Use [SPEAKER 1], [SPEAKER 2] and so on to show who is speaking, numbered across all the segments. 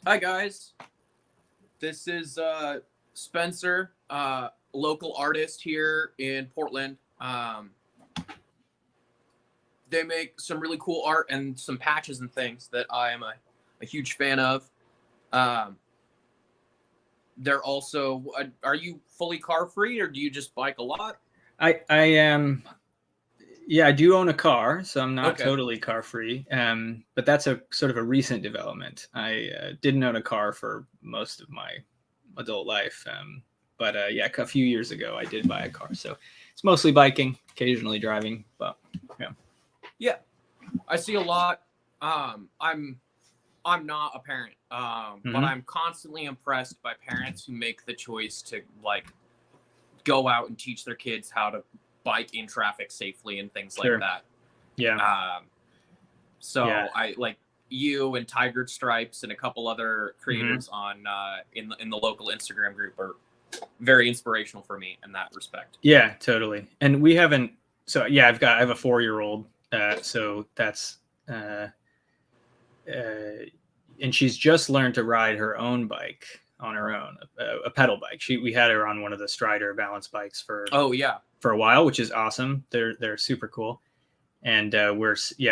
[SPEAKER 1] Hi guys, this is Spencer, local artist here in Portland. They make some really cool art and some patches and things that I am a huge fan of. Um, they're also, are you fully car free or do you just bike a lot?
[SPEAKER 2] I am. Yeah, I do own a car, so I'm not
[SPEAKER 1] Okay.
[SPEAKER 2] totally car free. But that's a sort of a recent development. I didn't own a car for most of my adult life. But a few years ago, I did buy a car. So it's mostly biking, occasionally driving. But yeah.
[SPEAKER 1] Yeah, I see a lot. I'm not a parent, but
[SPEAKER 2] Mm-hmm.
[SPEAKER 1] I'm constantly impressed by parents who make the choice to like go out and teach their kids how to bike in traffic safely and things like
[SPEAKER 2] Sure.
[SPEAKER 1] that.
[SPEAKER 2] Yeah.
[SPEAKER 1] Um,
[SPEAKER 2] Yeah.
[SPEAKER 1] so I like you and Tiger Stripes and a couple other
[SPEAKER 2] Mm-hmm.
[SPEAKER 1] creators on in the local Instagram group are very inspirational for me in that respect.
[SPEAKER 2] Yeah. Totally. And we haven't. So yeah, I have a 4-year-old. So that's. Uh, uh, and she's just learned to ride her own bike on her own, a pedal bike. We had her on one of the Strider balance bikes
[SPEAKER 1] Oh yeah,
[SPEAKER 2] for a while, which is awesome. They're super cool, and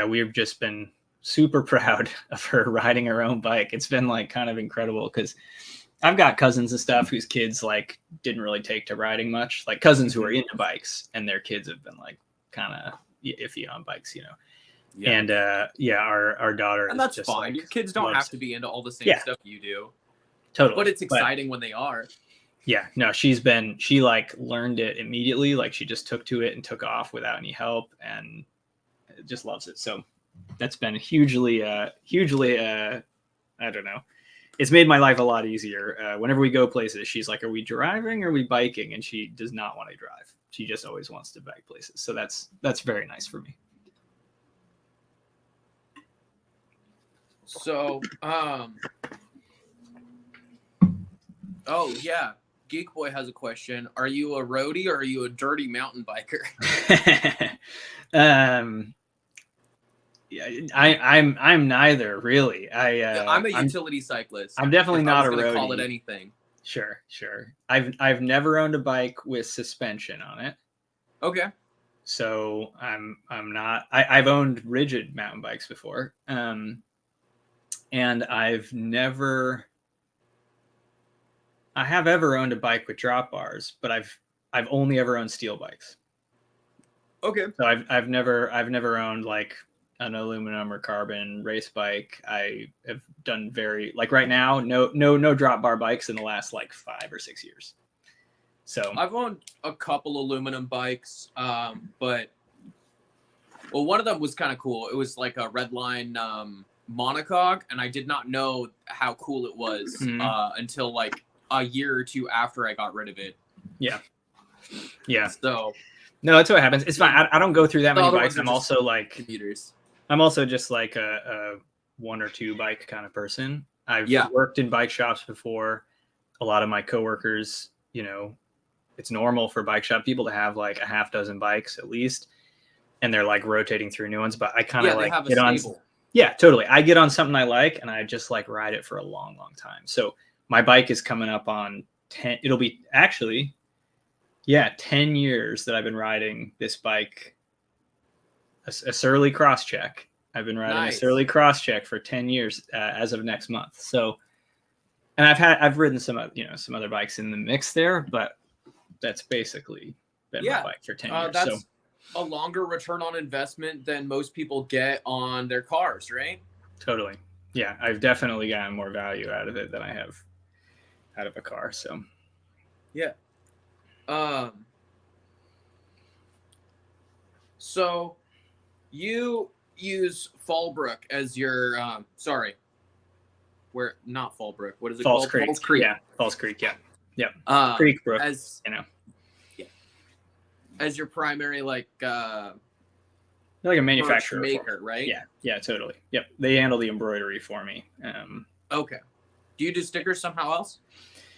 [SPEAKER 2] we've just been super proud of her riding her own bike. It's been like kind of incredible because I've got cousins and stuff whose kids like didn't really take to riding much, like cousins who are
[SPEAKER 1] mm-hmm.
[SPEAKER 2] into bikes and their kids have been like kind of iffy on bikes.
[SPEAKER 1] Yeah,
[SPEAKER 2] And our daughter
[SPEAKER 1] and
[SPEAKER 2] is
[SPEAKER 1] that's
[SPEAKER 2] just
[SPEAKER 1] fine.
[SPEAKER 2] like
[SPEAKER 1] Your kids don't
[SPEAKER 2] loves
[SPEAKER 1] have
[SPEAKER 2] it.
[SPEAKER 1] to be into all the same
[SPEAKER 2] Yeah,
[SPEAKER 1] stuff you do, but
[SPEAKER 2] totally.
[SPEAKER 1] it's
[SPEAKER 2] But
[SPEAKER 1] exciting when they are.
[SPEAKER 2] yeah, no, she like learned it immediately. Like she just took to it and took off without any help and just loves it. So that's been hugely I don't know. It's made my life a lot easier. Whenever we go places, she's like, "Are we driving or are we biking?" And she does not want to drive. She just always wants to bike places. So that's very nice for me.
[SPEAKER 1] So, oh yeah, Geek Boy has a question. Are you a roadie or are you a dirty mountain biker?
[SPEAKER 2] um, yeah, I'm neither really.
[SPEAKER 1] I'm a utility cyclist.
[SPEAKER 2] I'm definitely
[SPEAKER 1] If I
[SPEAKER 2] not
[SPEAKER 1] was
[SPEAKER 2] a
[SPEAKER 1] gonna call it
[SPEAKER 2] roadie.
[SPEAKER 1] anything.
[SPEAKER 2] Sure. I've never owned a bike with suspension on it,
[SPEAKER 1] Okay.
[SPEAKER 2] so I'm not. I've owned rigid mountain bikes before, and I have ever owned a bike with drop bars, but I've only ever owned steel bikes.
[SPEAKER 1] Okay.
[SPEAKER 2] So I've never owned like an aluminum or carbon race bike. I have done very like right now no drop bar bikes in the last like 5 or 6 years. So
[SPEAKER 1] I've owned a couple aluminum bikes, but well, one of them was kind of cool. It was like a Redline monocog, and I did not know how cool it was
[SPEAKER 2] mm,
[SPEAKER 1] until like a year or two after I got rid of it.
[SPEAKER 2] yeah, yeah.
[SPEAKER 1] So
[SPEAKER 2] No, that's what happens. It's fine. I don't go through that
[SPEAKER 1] the
[SPEAKER 2] many
[SPEAKER 1] other
[SPEAKER 2] bikes.
[SPEAKER 1] ones are just commuters.
[SPEAKER 2] I'm also just like a one or two bike kind of person. I've
[SPEAKER 1] Yeah.
[SPEAKER 2] worked in bike shops before. A lot of my coworkers, it's normal for bike shop people to have like a half dozen bikes at least, and they're like rotating through new ones. But I kind of
[SPEAKER 1] Yeah, they
[SPEAKER 2] like
[SPEAKER 1] have a
[SPEAKER 2] get on.
[SPEAKER 1] stable.
[SPEAKER 2] Yeah, totally. I get on something I like, and I just like ride it for a long, long time. So my bike is coming up on 10. It'll be actually, yeah, 10 years that I've been riding this bike, a Surly Crosscheck. I've been riding a
[SPEAKER 1] Nice.
[SPEAKER 2] Surly Crosscheck for 10 years as of next month. So, and I've ridden some other bikes in the mix there, but that's basically been my
[SPEAKER 1] Yeah.
[SPEAKER 2] bike for 10 years. So
[SPEAKER 1] That's a longer return on investment than most people get on their cars, right?
[SPEAKER 2] totally, yeah, I've definitely gotten more value out of it than I have out of a car. So
[SPEAKER 1] Yeah. Um. So you use Fallbrook as your sorry, where not Fallbrook. What is it
[SPEAKER 2] Falls
[SPEAKER 1] called?
[SPEAKER 2] Creek,
[SPEAKER 1] Falls Creek.
[SPEAKER 2] yeah, Falls Creek, yeah, Creek Brook,
[SPEAKER 1] As
[SPEAKER 2] you know,
[SPEAKER 1] yeah, as your primary
[SPEAKER 2] they're like a
[SPEAKER 1] merch
[SPEAKER 2] manufacturer for me.
[SPEAKER 1] maker, right?
[SPEAKER 2] Yeah, totally. Yep, they handle the embroidery for me.
[SPEAKER 1] Okay. Do you do stickers somehow else?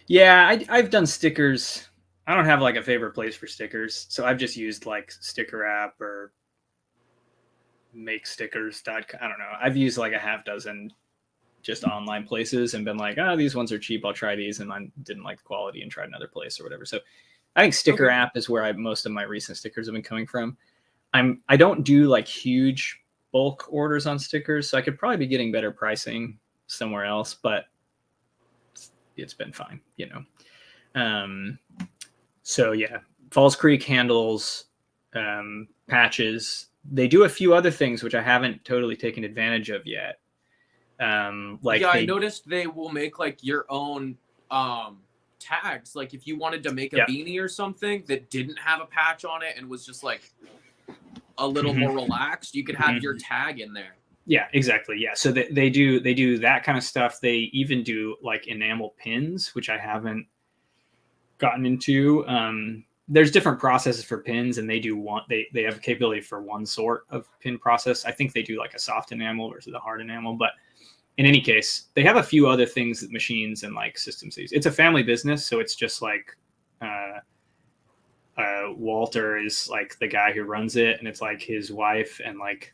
[SPEAKER 2] Yeah, I've done stickers. I don't have like a favorite place for stickers, so I've just used like Sticker App or Make Stickers. I don't know. I've used like a half dozen just online places and been like, oh, these ones are cheap, I'll try these, and I didn't like the quality and tried another place or whatever. So I think Sticker
[SPEAKER 1] Okay.
[SPEAKER 2] App is where most of my recent stickers have been coming from. I don't do like huge bulk orders on stickers, so I could probably be getting better pricing somewhere else, but it's been fine, you know. So yeah, Falls Creek handles patches. They do a few other things which I haven't totally taken advantage of yet. Like
[SPEAKER 1] I noticed they will make like your own tags. Like if you wanted to make a beanie or something that didn't have a patch on it and was just like a little more relaxed, you could have your tag in there.
[SPEAKER 2] Yeah, exactly. Yeah. So they do that kind of stuff. They even do like enamel pins, which I haven't gotten into. There's different processes for pins, and they have a capability for one sort of pin process. I think they do like a soft enamel versus a hard enamel, but in any case, they have a few other things that machines and like systems use. It's a family business, so it's just like Walter is like the guy who runs it, and it's like his wife and like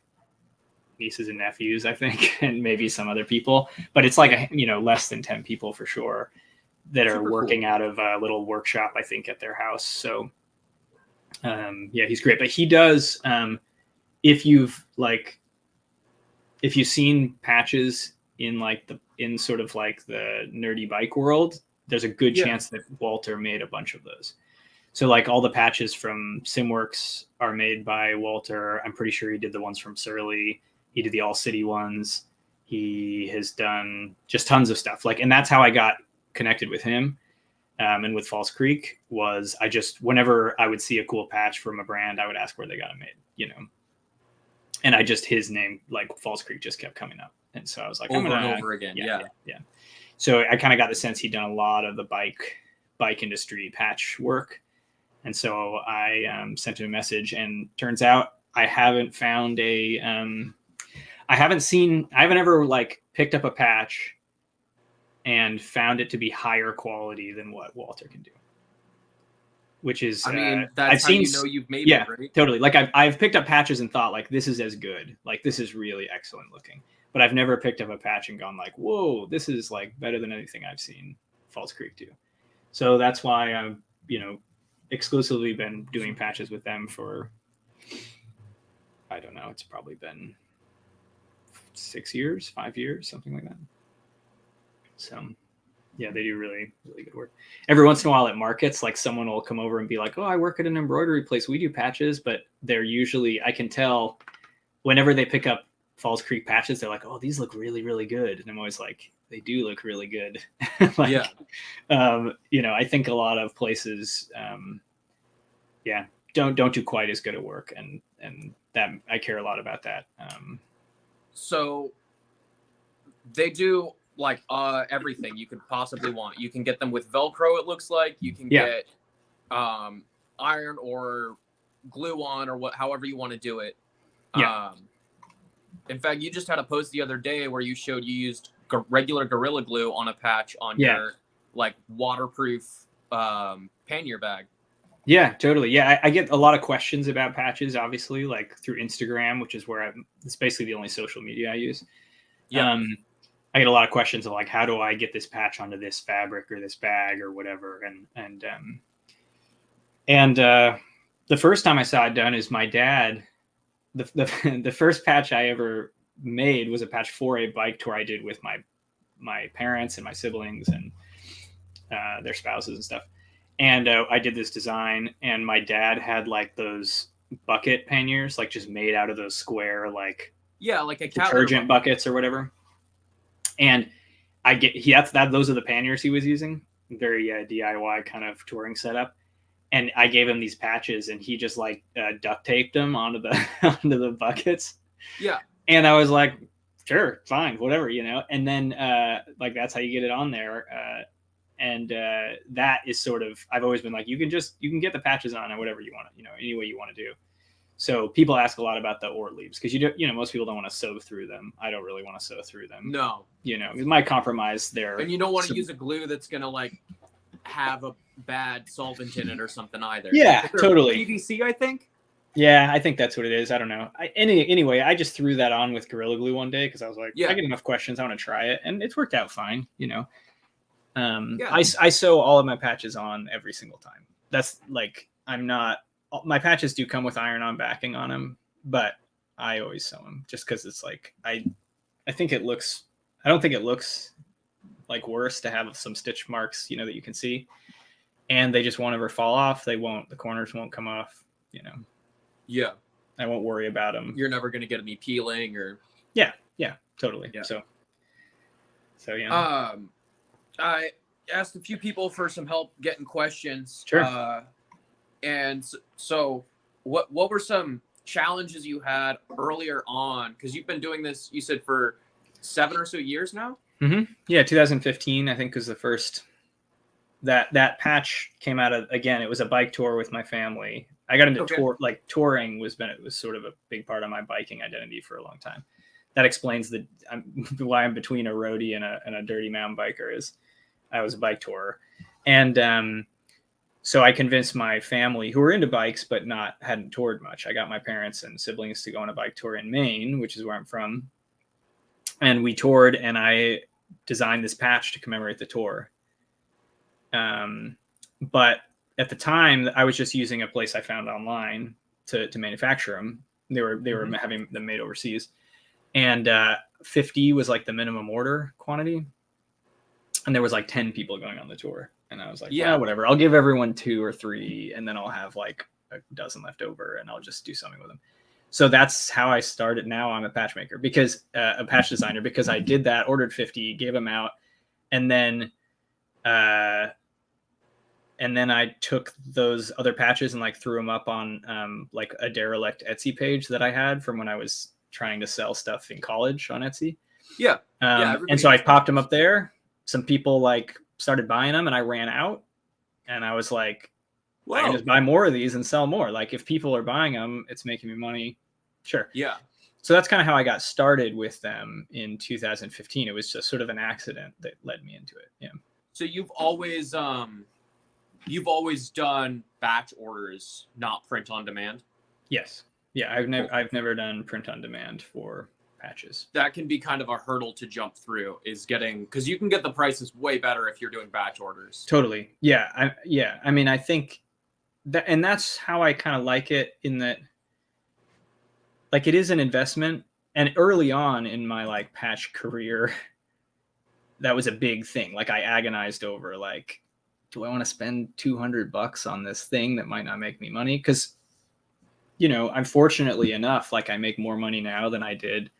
[SPEAKER 2] nieces and nephews, I think, and maybe some other people. But it's like less than 10 people for sure that are working out of a little workshop, I think, at their house. So he's great. But he does if you've seen patches in sort of like the nerdy bike world, there's a good chance that Walter made a bunch of those. So like all the patches from SimWorks are made by Walter. I'm pretty sure he did the ones from Surly. He did the All City ones. He has done just tons of stuff. And that's how I got connected with him. And with Falls Creek was whenever I would see a cool patch from a brand, I would ask where they got it made, and his name, like Falls Creek, just kept coming up. And so I was like,
[SPEAKER 1] over and over again. Yeah.
[SPEAKER 2] So I kind of got the sense he'd done a lot of the bike industry patch work. And so I sent him a message, and turns out I haven't found I haven't ever like picked up a patch and found it to be higher quality than what Walter can do. Which is,
[SPEAKER 1] that's how you've made it, right?
[SPEAKER 2] Totally. Like I've picked up patches and thought like, this is as good. Like this is really excellent looking. But I've never picked up a patch and gone like, whoa, this is like better than anything I've seen Falls Creek do. So that's why I've, exclusively been doing patches with them for, I don't know, it's probably been 5 years, something like that. So yeah, they do really, really good work. Every once in a while at markets, like someone will come over and be like, oh, I work at an embroidery place. We do patches, but they're usually, I can tell whenever they pick up Falls Creek patches, they're like, oh, these look really, really good. And I'm always like, they do look really good. I think a lot of places, don't do quite as good at work. And that I care a lot about that.
[SPEAKER 1] So they do like everything you could possibly want. You can get them with Velcro, it looks like. You can get iron or glue on or however you want to do it. In fact, you just had a post the other day where you showed you used regular Gorilla Glue on a patch on your like waterproof pannier bag. Yeah,
[SPEAKER 2] totally. Yeah, I get a lot of questions about patches, obviously, like through Instagram, which is where it's basically the only social media I use. Yeah. I get a lot of questions of like, how do I get this patch onto this fabric or this bag or whatever? And the first time I saw it done is my dad. The first patch I ever made was a patch for a bike tour I did with my parents and my siblings and their spouses and stuff. And I did this design, and my dad had like those bucket panniers, like just made out of those square, like
[SPEAKER 1] like a
[SPEAKER 2] detergent buckets or whatever. And those are the panniers he was using. Very DIY kind of touring setup. And I gave him these patches, and he just like duct taped them onto the buckets.
[SPEAKER 1] Yeah.
[SPEAKER 2] And I was like, sure, fine, whatever, And then like that's how you get it on there. And that is sort of, I've always been like, you can get the patches on or whatever you want, any way you want to do. So people ask a lot about the Ortliebs because most people don't want to sew through them. I don't really want to sew through them.
[SPEAKER 1] No.
[SPEAKER 2] It might compromise their.
[SPEAKER 1] And you don't want to use a glue that's gonna like have a bad solvent in it or something either.
[SPEAKER 2] Yeah, totally.
[SPEAKER 1] PVC, I think.
[SPEAKER 2] Yeah, I think that's what it is. I don't know. Anyway, I just threw that on with Gorilla Glue one day because I was like,
[SPEAKER 1] Yeah.
[SPEAKER 2] I get enough questions. I want to try it, and it's worked out fine.
[SPEAKER 1] Yeah.
[SPEAKER 2] I sew all of my patches on every single time. That's like my patches do come with iron-on backing on them, but I always sew them just because it's like I think it looks. I don't think it looks like worse to have some stitch marks, that you can see, and they just won't ever fall off. They won't. The corners won't come off.
[SPEAKER 1] Yeah.
[SPEAKER 2] I won't worry about them.
[SPEAKER 1] You're never going to get any peeling or.
[SPEAKER 2] Yeah, totally.
[SPEAKER 1] Yeah.
[SPEAKER 2] So yeah.
[SPEAKER 1] I asked a few people for some help getting questions.
[SPEAKER 2] Sure.
[SPEAKER 1] And so what were some challenges you had earlier on? Because you've been doing this, you said, for 7 or so years now?
[SPEAKER 2] Mm-hmm. Yeah, 2015, I think, was the first that patch came out of. Again, it was a bike tour with my family. I got into touring was sort of a big part of my biking identity for a long time. That explains why I'm between a roadie and a dirty mountain biker. Is I was a bike tourer, and so I convinced my family, who were into bikes but hadn't toured much. I got my parents and siblings to go on a bike tour in Maine, which is where I'm from, and we toured. And I designed this patch to commemorate the tour. But at the time, I was just using a place I found online to manufacture them. They were having them made overseas, and 50 was like the minimum order quantity, and there was like 10 people going on the tour, and I was like, yeah, whatever. I'll give everyone 2 or 3, and then I'll have like a dozen left over, and I'll just do something with them. So that's how I started. Now I'm a patch maker because a patch designer, because I did that, ordered 50, gave them out, and then I took those other patches and like threw them up on like a derelict Etsy page that I had from when I was trying to sell stuff in college on Etsy.
[SPEAKER 1] Yeah.
[SPEAKER 2] And so I popped them up there. Some people like started buying them, and I ran out, and I was like, I can just buy more of these and sell more. Like if people are buying them, it's making me money. Sure.
[SPEAKER 1] Yeah.
[SPEAKER 2] So that's kind of how I got started with them in 2015. It was just sort of an accident that led me into it. Yeah.
[SPEAKER 1] So you've always done batch orders, not print on demand?
[SPEAKER 2] Yes. Yeah, I've never done print on demand for patches.
[SPEAKER 1] That can be kind of a hurdle to jump through, is getting, because you can get the prices way better if you're doing batch orders.
[SPEAKER 2] Totally. Yeah. I mean, I think that, and that's how I kind of like it, in that like it is an investment. And early on in my like patch career, that was a big thing. Like I agonized over like, do I want to spend $200 on this thing that might not make me money? Because, I'm fortunately enough, like I make more money now than I did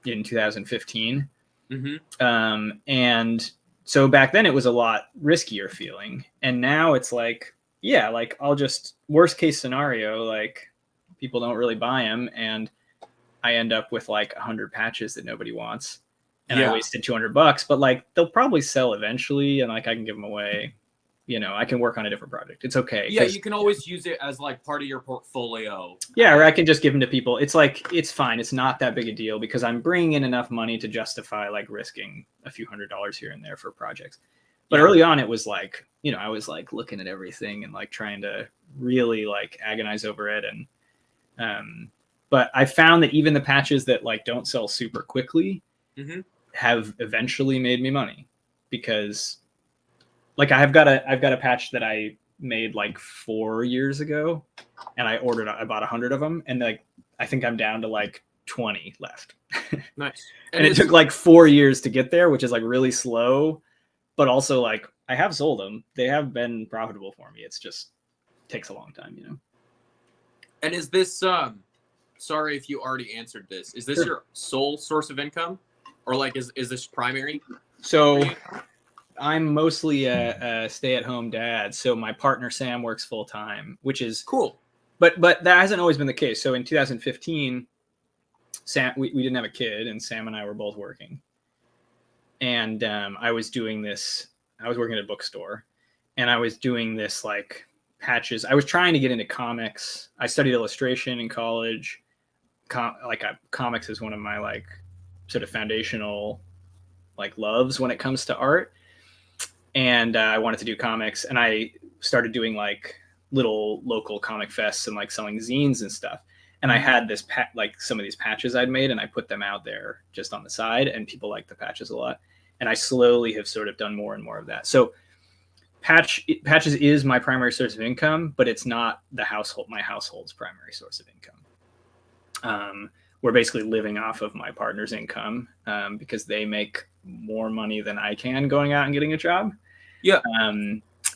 [SPEAKER 2] in 2015.
[SPEAKER 1] Mm-hmm.
[SPEAKER 2] And so back then it was a lot riskier feeling. And now it's like, yeah, like I'll just, worst case scenario, like people don't really buy them, and I end up with like 100 patches that nobody wants. And I wasted $200, but like they'll probably sell eventually, and like I can give them away. I can work on a different project. It's okay.
[SPEAKER 1] Yeah, you can always use it as like part of your portfolio.
[SPEAKER 2] Yeah, or I can just give them to people. It's like, it's fine. It's not that big a deal because I'm bringing in enough money to justify like risking a few $100s here and there for projects. But early on, it was like, I was like looking at everything and like trying to really like agonize over it. And but I found that even the patches that like don't sell super quickly have eventually made me money, because like I've got a patch that I made like 4 years ago, and I bought 100 of them, and like I think I'm down to like 20 left.
[SPEAKER 1] Nice.
[SPEAKER 2] And it took like 4 years to get there, which is like really slow, but also like I have sold them. They have been profitable for me. It's just takes a long time,
[SPEAKER 1] And is this sorry if you already answered this. Is this your sole source of income? Or like is this primary?
[SPEAKER 2] So I'm mostly a stay-at-home dad. So my partner Sam works full time, which is
[SPEAKER 1] cool.
[SPEAKER 2] But that hasn't always been the case. So in 2015, Sam, we didn't have a kid, and Sam and I were both working. And I was doing this. I was working at a bookstore, and I was doing this like patches. I was trying to get into comics. I studied illustration in college. Comics is one of my like sort of foundational like loves when it comes to art. And I wanted to do comics, and I started doing like little local comic fests and like selling zines and stuff. And I had this like some of these patches I'd made, and I put them out there just on the side, and people like the patches a lot. And I slowly have sort of done more and more of that. So patches is my primary source of income, but it's not my household's primary source of income. We're basically living off of my partner's income because they make more money than I can going out and getting a job.
[SPEAKER 1] Yeah.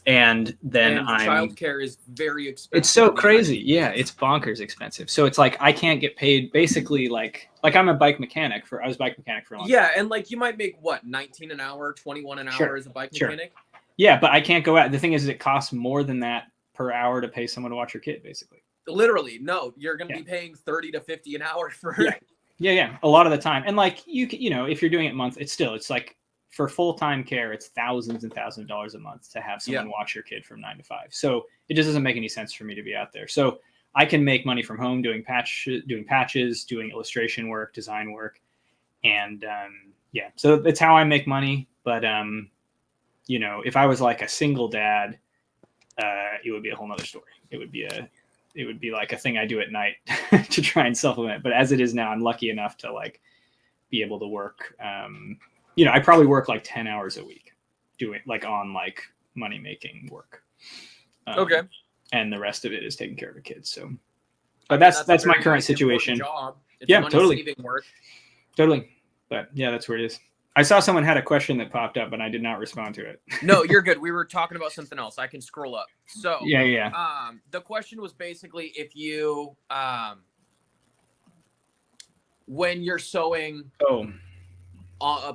[SPEAKER 2] And then
[SPEAKER 1] childcare is very expensive.
[SPEAKER 2] It's so crazy. Yeah, it's bonkers expensive. So it's like I can't get paid basically like I'm a bike mechanic I was a bike mechanic for a long time.
[SPEAKER 1] Yeah, and like you might make what, 19 an hour, 21 an hour as a bike mechanic?
[SPEAKER 2] Yeah, but I can't go out. The thing is it costs more than that per hour to pay someone to watch your kid, basically.
[SPEAKER 1] Literally, no, you're going to be paying 30 to 50 an hour for
[SPEAKER 2] Yeah, a lot of the time. And like you know, if you're doing it month, it's like for full-time care, it's thousands and thousands of dollars a month to have someone watch your kid from 9 to 5. So it just doesn't make any sense for me to be out there. So I can make money from home doing patches, doing illustration work, design work. And so that's how I make money. But, you know, if I was like a single dad, it would be a whole nother story. It would be like a thing I do at night to try and supplement. But as it is now, I'm lucky enough to like be able to work, you know, I probably work like 10 hours a week doing like on like money making work.
[SPEAKER 1] Okay.
[SPEAKER 2] And the rest of it is taking care of the kids. So, but that's my current situation.
[SPEAKER 1] Job. It's
[SPEAKER 2] totally.
[SPEAKER 1] Saving work.
[SPEAKER 2] Totally. But yeah, that's where it is. I saw someone had a question that popped up and I did not respond to it.
[SPEAKER 1] No, you're good. We were talking about something else. I can scroll up. So
[SPEAKER 2] yeah.
[SPEAKER 1] The question was basically if you, when you're sewing,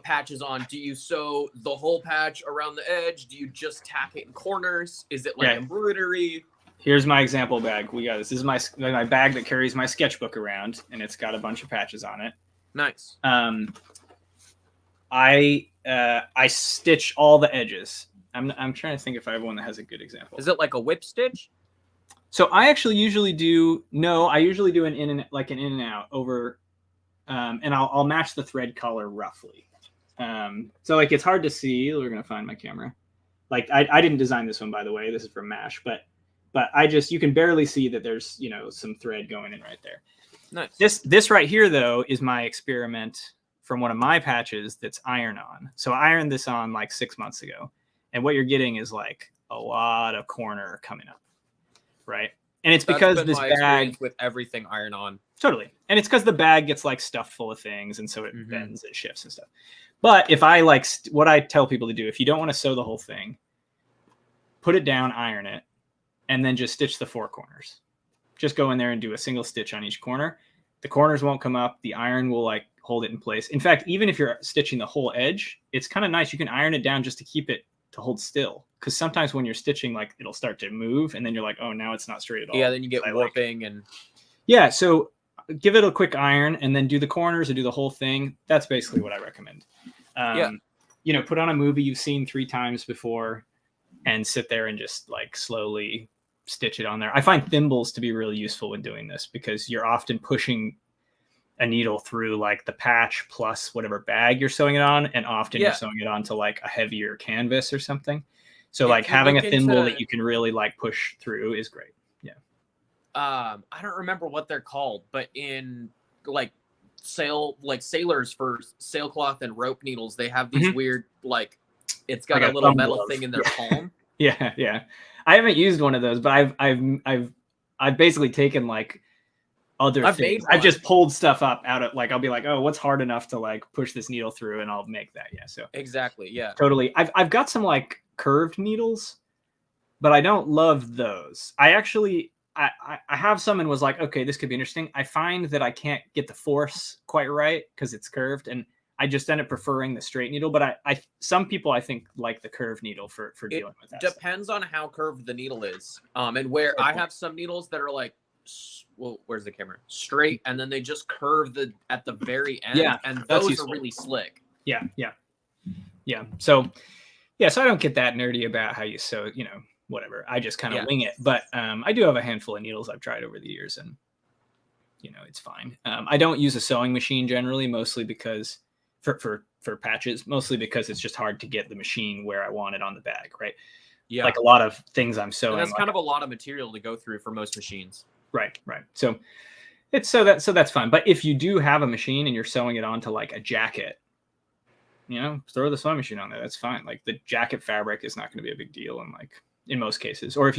[SPEAKER 1] patches on, do you sew the whole patch around the edge? Do you just tack it in corners? Is it like embroidery?
[SPEAKER 2] Here's my example bag. We got this. This is my bag that carries my sketchbook around, and it's got a bunch of patches on it.
[SPEAKER 1] Nice.
[SPEAKER 2] I stitch all the edges. I'm trying to think if I have one that has a good example.
[SPEAKER 1] Is it like a whip stitch?
[SPEAKER 2] So I actually usually do an in and out over. And I'll match the thread color roughly. So like it's hard to see. We're gonna find my camera. Like I didn't design this one, by the way. This is from Mash, but you can barely see that there's, you know, some thread going in right there.
[SPEAKER 1] Nice.
[SPEAKER 2] This right here though is my experiment from one of my patches that's iron on. So I ironed this on like 6 months ago, and what you're getting is like a lot of corner coming up, right? And it's because this bag
[SPEAKER 1] with everything iron on.
[SPEAKER 2] Totally. And it's because the bag gets like stuffed full of things. And so it bends, it shifts and stuff. But if I like what I tell people to do, if you don't want to sew the whole thing, put it down, iron it, and then just stitch the 4 corners. Just go in there and do a single stitch on each corner. The corners won't come up. The iron will like hold it in place. In fact, even if you're stitching the whole edge, it's kind of nice. You can iron it down just to keep it to hold still. Because sometimes when you're stitching, like it'll start to move and then you're like, oh, now it's not straight at all.
[SPEAKER 1] Yeah, then you get warping and.
[SPEAKER 2] Yeah, so give it a quick iron and then do the corners or do the whole thing. That's basically what I recommend. You know, put on a movie you've seen 3 times before and sit there and just like slowly stitch it on there. I find thimbles to be really useful when doing this because you're often pushing a needle through like the patch plus whatever bag you're sewing it on. And often you're sewing it onto like a heavier canvas or something. So like having a thimble that you can really like push through is great. Yeah.
[SPEAKER 1] I don't remember what they're called, but in like sailors for sailcloth and rope needles, they have these weird, like it's got like a little metal thing in their palm.
[SPEAKER 2] Yeah. I haven't used one of those, but I've basically taken like other things. I've just pulled stuff up out of like, I'll be like, oh, what's hard enough to like push this needle through, and I'll make that. Yeah. So
[SPEAKER 1] exactly. Yeah.
[SPEAKER 2] Totally. I've got some like curved needles, but I don't love those. I have some and was like, okay, this could be interesting. I find that I can't get the force quite right because it's curved, and I just end up preferring the straight needle. But some people I think like the curved needle for dealing with that.
[SPEAKER 1] Depends on how curved the needle is, and where I have some needles that are like, well, where's the camera? Straight, and then they just curve at the very end, and those are really slick.
[SPEAKER 2] Yeah. So I don't get that nerdy about how you sew, you know. Whatever. I just kind of wing it. But I do have a handful of needles I've tried over the years, and you know, it's fine. I don't use a sewing machine generally, mostly because for patches, mostly because it's just hard to get the machine where I want it on the bag, right?
[SPEAKER 1] Yeah.
[SPEAKER 2] Like a lot of things I'm
[SPEAKER 1] And
[SPEAKER 2] sewing.
[SPEAKER 1] that's
[SPEAKER 2] Like,
[SPEAKER 1] kind of a lot of material to go through for most machines.
[SPEAKER 2] right. So it's so that's fine. But if you do have a machine and you're sewing it onto like a jacket, throw the sewing machine on there. That's fine. Like the jacket fabric is not going to be a big deal in most cases. Or if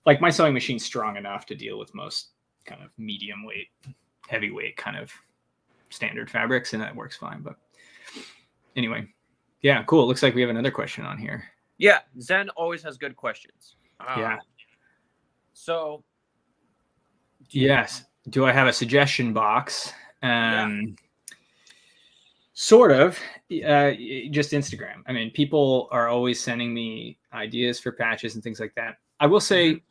[SPEAKER 2] like my sewing machine's strong enough to deal with most kind of medium weight, heavyweight kind of standard fabrics, and that works fine. But anyway, yeah, cool. Looks like we have another question on here.
[SPEAKER 1] Yeah, Zen always has good questions.
[SPEAKER 2] Yeah.
[SPEAKER 1] So.
[SPEAKER 2] Yes. Do I have a suggestion box? Sort of. Just Instagram. I mean, people are always sending me ideas for patches and things like that. I will say,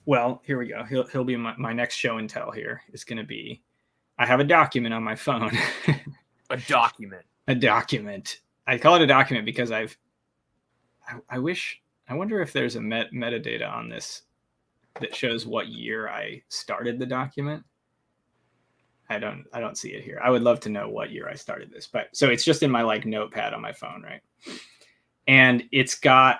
[SPEAKER 2] well, here we go. He'll be my next show and tell. Here is going to be. I have a document on my phone.
[SPEAKER 1] A document.
[SPEAKER 2] A document. I call it a document because I wonder if there's a metadata on this that shows what year I started the document. I don't see it here. I would love to know what year I started this, but so it's just in my like notepad on my phone, right? And it's got,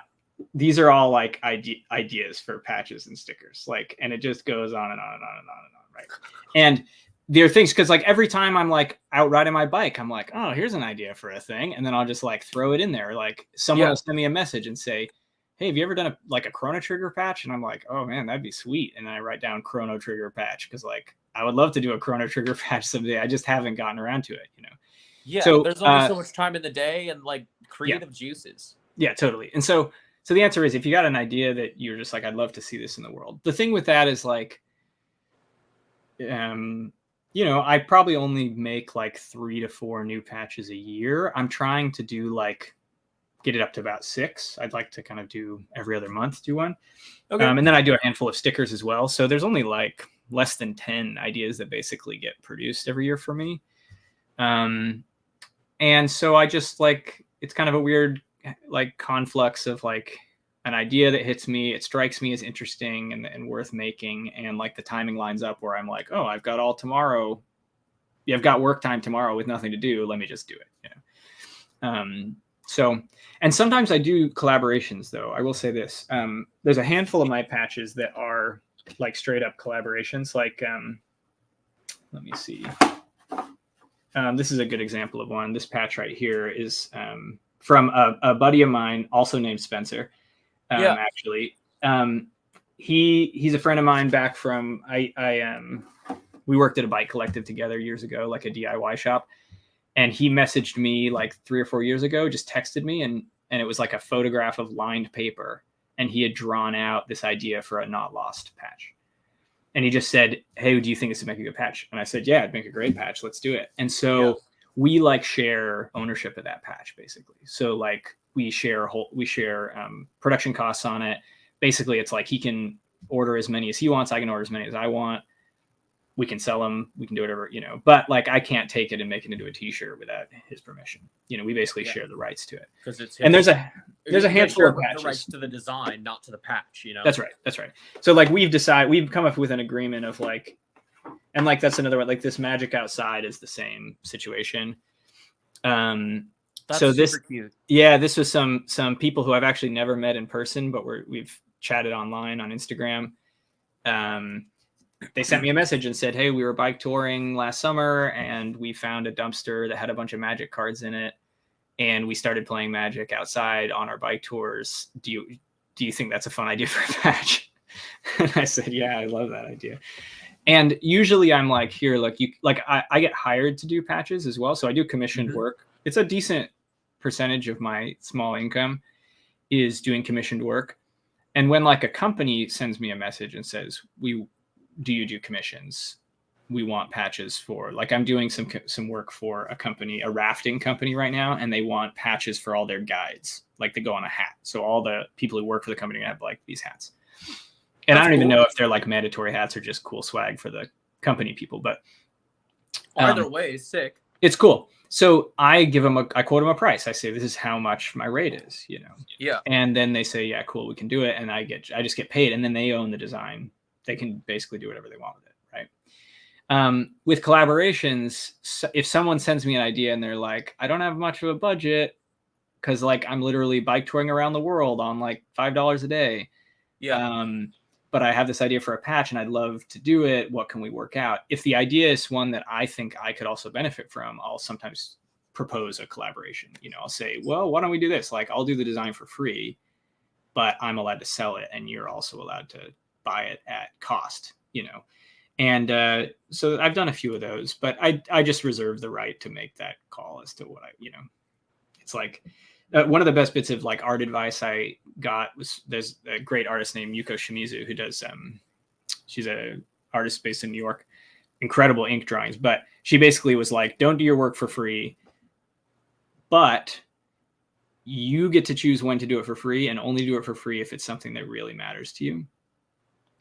[SPEAKER 2] these are all like ideas for patches and stickers, like, and it just goes on and on and on and on and on, right? And there are things, because like every time I'm like out riding my bike, I'm like, oh, here's an idea for a thing, and then I'll just like throw it in there. Like someone will send me a message and say, hey, have you ever done a Chrono Trigger patch? And I'm like, oh man, that'd be sweet. And then I write down Chrono Trigger patch because like I would love to do a Chrono Trigger patch someday. I just haven't gotten around to it,
[SPEAKER 1] Yeah,
[SPEAKER 2] so
[SPEAKER 1] there's only so much time in the day and like creative juices.
[SPEAKER 2] Yeah, totally. And so the answer is, if you got an idea that you're just like, I'd love to see this in the world. The thing with that is like, I probably only make like 3 to 4 new patches a year. I'm trying to do like, get it up to about 6. I'd like to kind of do every other month, do one.
[SPEAKER 1] Okay.
[SPEAKER 2] And then I do a handful of stickers as well. So there's only like less than 10 ideas that basically get produced every year for me. And so I just like, it's kind of a weird like conflux of like an idea that hits me, it strikes me as interesting and worth making, and like the timing lines up where I'm like, oh, I've got all tomorrow. Yeah, I've got work time tomorrow with nothing to do. Let me just do it. So, and sometimes I do collaborations though. I will say this. There's a handful of my patches that are like straight up collaborations. Like, let me see. This is a good example of one. This patch right here is from a buddy of mine, also named Spencer. Actually, he's a friend of mine back from we worked at a bike collective together years ago, like a DIY shop. And he messaged me like 3 or 4 years ago, just texted me, and it was like a photograph of lined paper, and he had drawn out this idea for a Not Lost patch. And he just said, hey, do you think this would make a good patch? And I said, yeah, it'd make a great patch. Let's do it. And so we like share ownership of that patch, basically. So like we share production costs on it. Basically, it's like he can order as many as he wants. I can order as many as I want. We can sell them. We can do whatever, but like I can't take it and make it into a t-shirt without his permission. We basically share the rights to it. Because it's his, and there's a handful of patches.
[SPEAKER 1] The rights to the design, not to the patch,
[SPEAKER 2] That's right. So like we've come up with an agreement of like, and like that's another one, like this Magic Outside is the same situation.
[SPEAKER 1] That's
[SPEAKER 2] so this
[SPEAKER 1] super cute.
[SPEAKER 2] Yeah, this was some people who I've actually never met in person, but we've chatted online on Instagram. They sent me a message and said, hey, we were bike touring last summer and we found a dumpster that had a bunch of Magic cards in it. And we started playing Magic outside on our bike tours. Do you think that's a fun idea for a patch? And I said, yeah, I love that idea. And usually I'm like, here, look, I get hired to do patches as well. So I do commissioned work. It's a decent percentage of my small income is doing commissioned work. And when like a company sends me a message and says, do you do commissions? We want patches for, like, I'm doing some work for a company, a rafting company right now, and they want patches for all their guides. Like they go on a hat. So all the people who work for the company have like these hats. And I don't even know if they're like mandatory hats or just cool swag for the company people, but
[SPEAKER 1] either way, sick.
[SPEAKER 2] It's cool. So I quote them a price. I say, this is how much my rate is,
[SPEAKER 1] Yeah.
[SPEAKER 2] And then they say, yeah, cool, we can do it. And I just get paid. And then they own the design. They can basically do whatever they want with it, right? With collaborations, if someone sends me an idea and they're like, I don't have much of a budget, because like I'm literally bike touring around the world on like $5 a day.
[SPEAKER 1] Yeah.
[SPEAKER 2] But I have this idea for a patch and I'd love to do it. What can we work out? If the idea is one that I think I could also benefit from, I'll sometimes propose a collaboration. You know, I'll say, well, why don't we do this? Like, I'll do the design for free, but I'm allowed to sell it, and you're also allowed to buy it at cost, you know? And so I've done a few of those, but I just reserve the right to make that call as to what it's like. One of the best bits of like art advice I got was there's a great artist named Yuko Shimizu who does, she's a artist based in New York, incredible ink drawings, but she basically was like, don't do your work for free, but you get to choose when to do it for free, and only do it for free if it's something that really matters to you.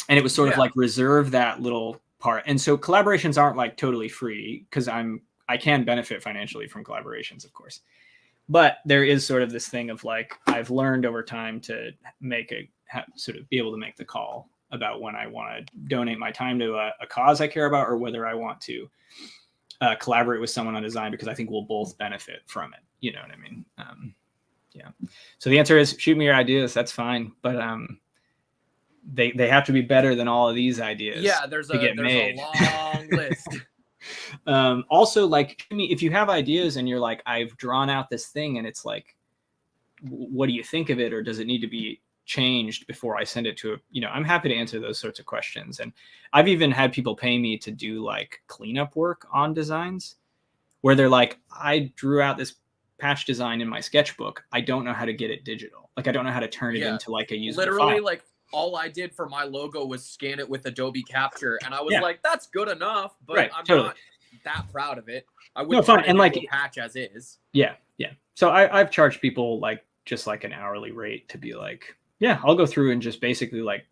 [SPEAKER 2] And it was sort of like reserve that little part. And so collaborations aren't like totally free, because I can benefit financially from collaborations, of course. But there is sort of this thing of like, I've learned over time to sort of be able to make the call about when I want to donate my time to a cause I care about, or whether I want to collaborate with someone on design, because I think we'll both benefit from it. You know what I mean? Yeah. So the answer is shoot me your ideas. That's fine. But they have to be better than all of these ideas.
[SPEAKER 1] Yeah, there's a long list.
[SPEAKER 2] Also, like, I mean, if you have ideas and you're like, I've drawn out this thing and it's like, what do you think of it? Or does it need to be changed before I send it to I'm happy to answer those sorts of questions. And I've even had people pay me to do like cleanup work on designs where they're like, I drew out this patch design in my sketchbook. I don't know how to get it digital. Like, I don't know how to turn it into like a usable
[SPEAKER 1] literally
[SPEAKER 2] file.
[SPEAKER 1] Like, all I did for my logo was scan it with Adobe Capture, and I was like, "That's good enough," but I'm not that proud of it. I wouldn't turn it into a patch as is.
[SPEAKER 2] Yeah. So I've charged people like just like an hourly rate to be like, yeah, I'll go through and just basically like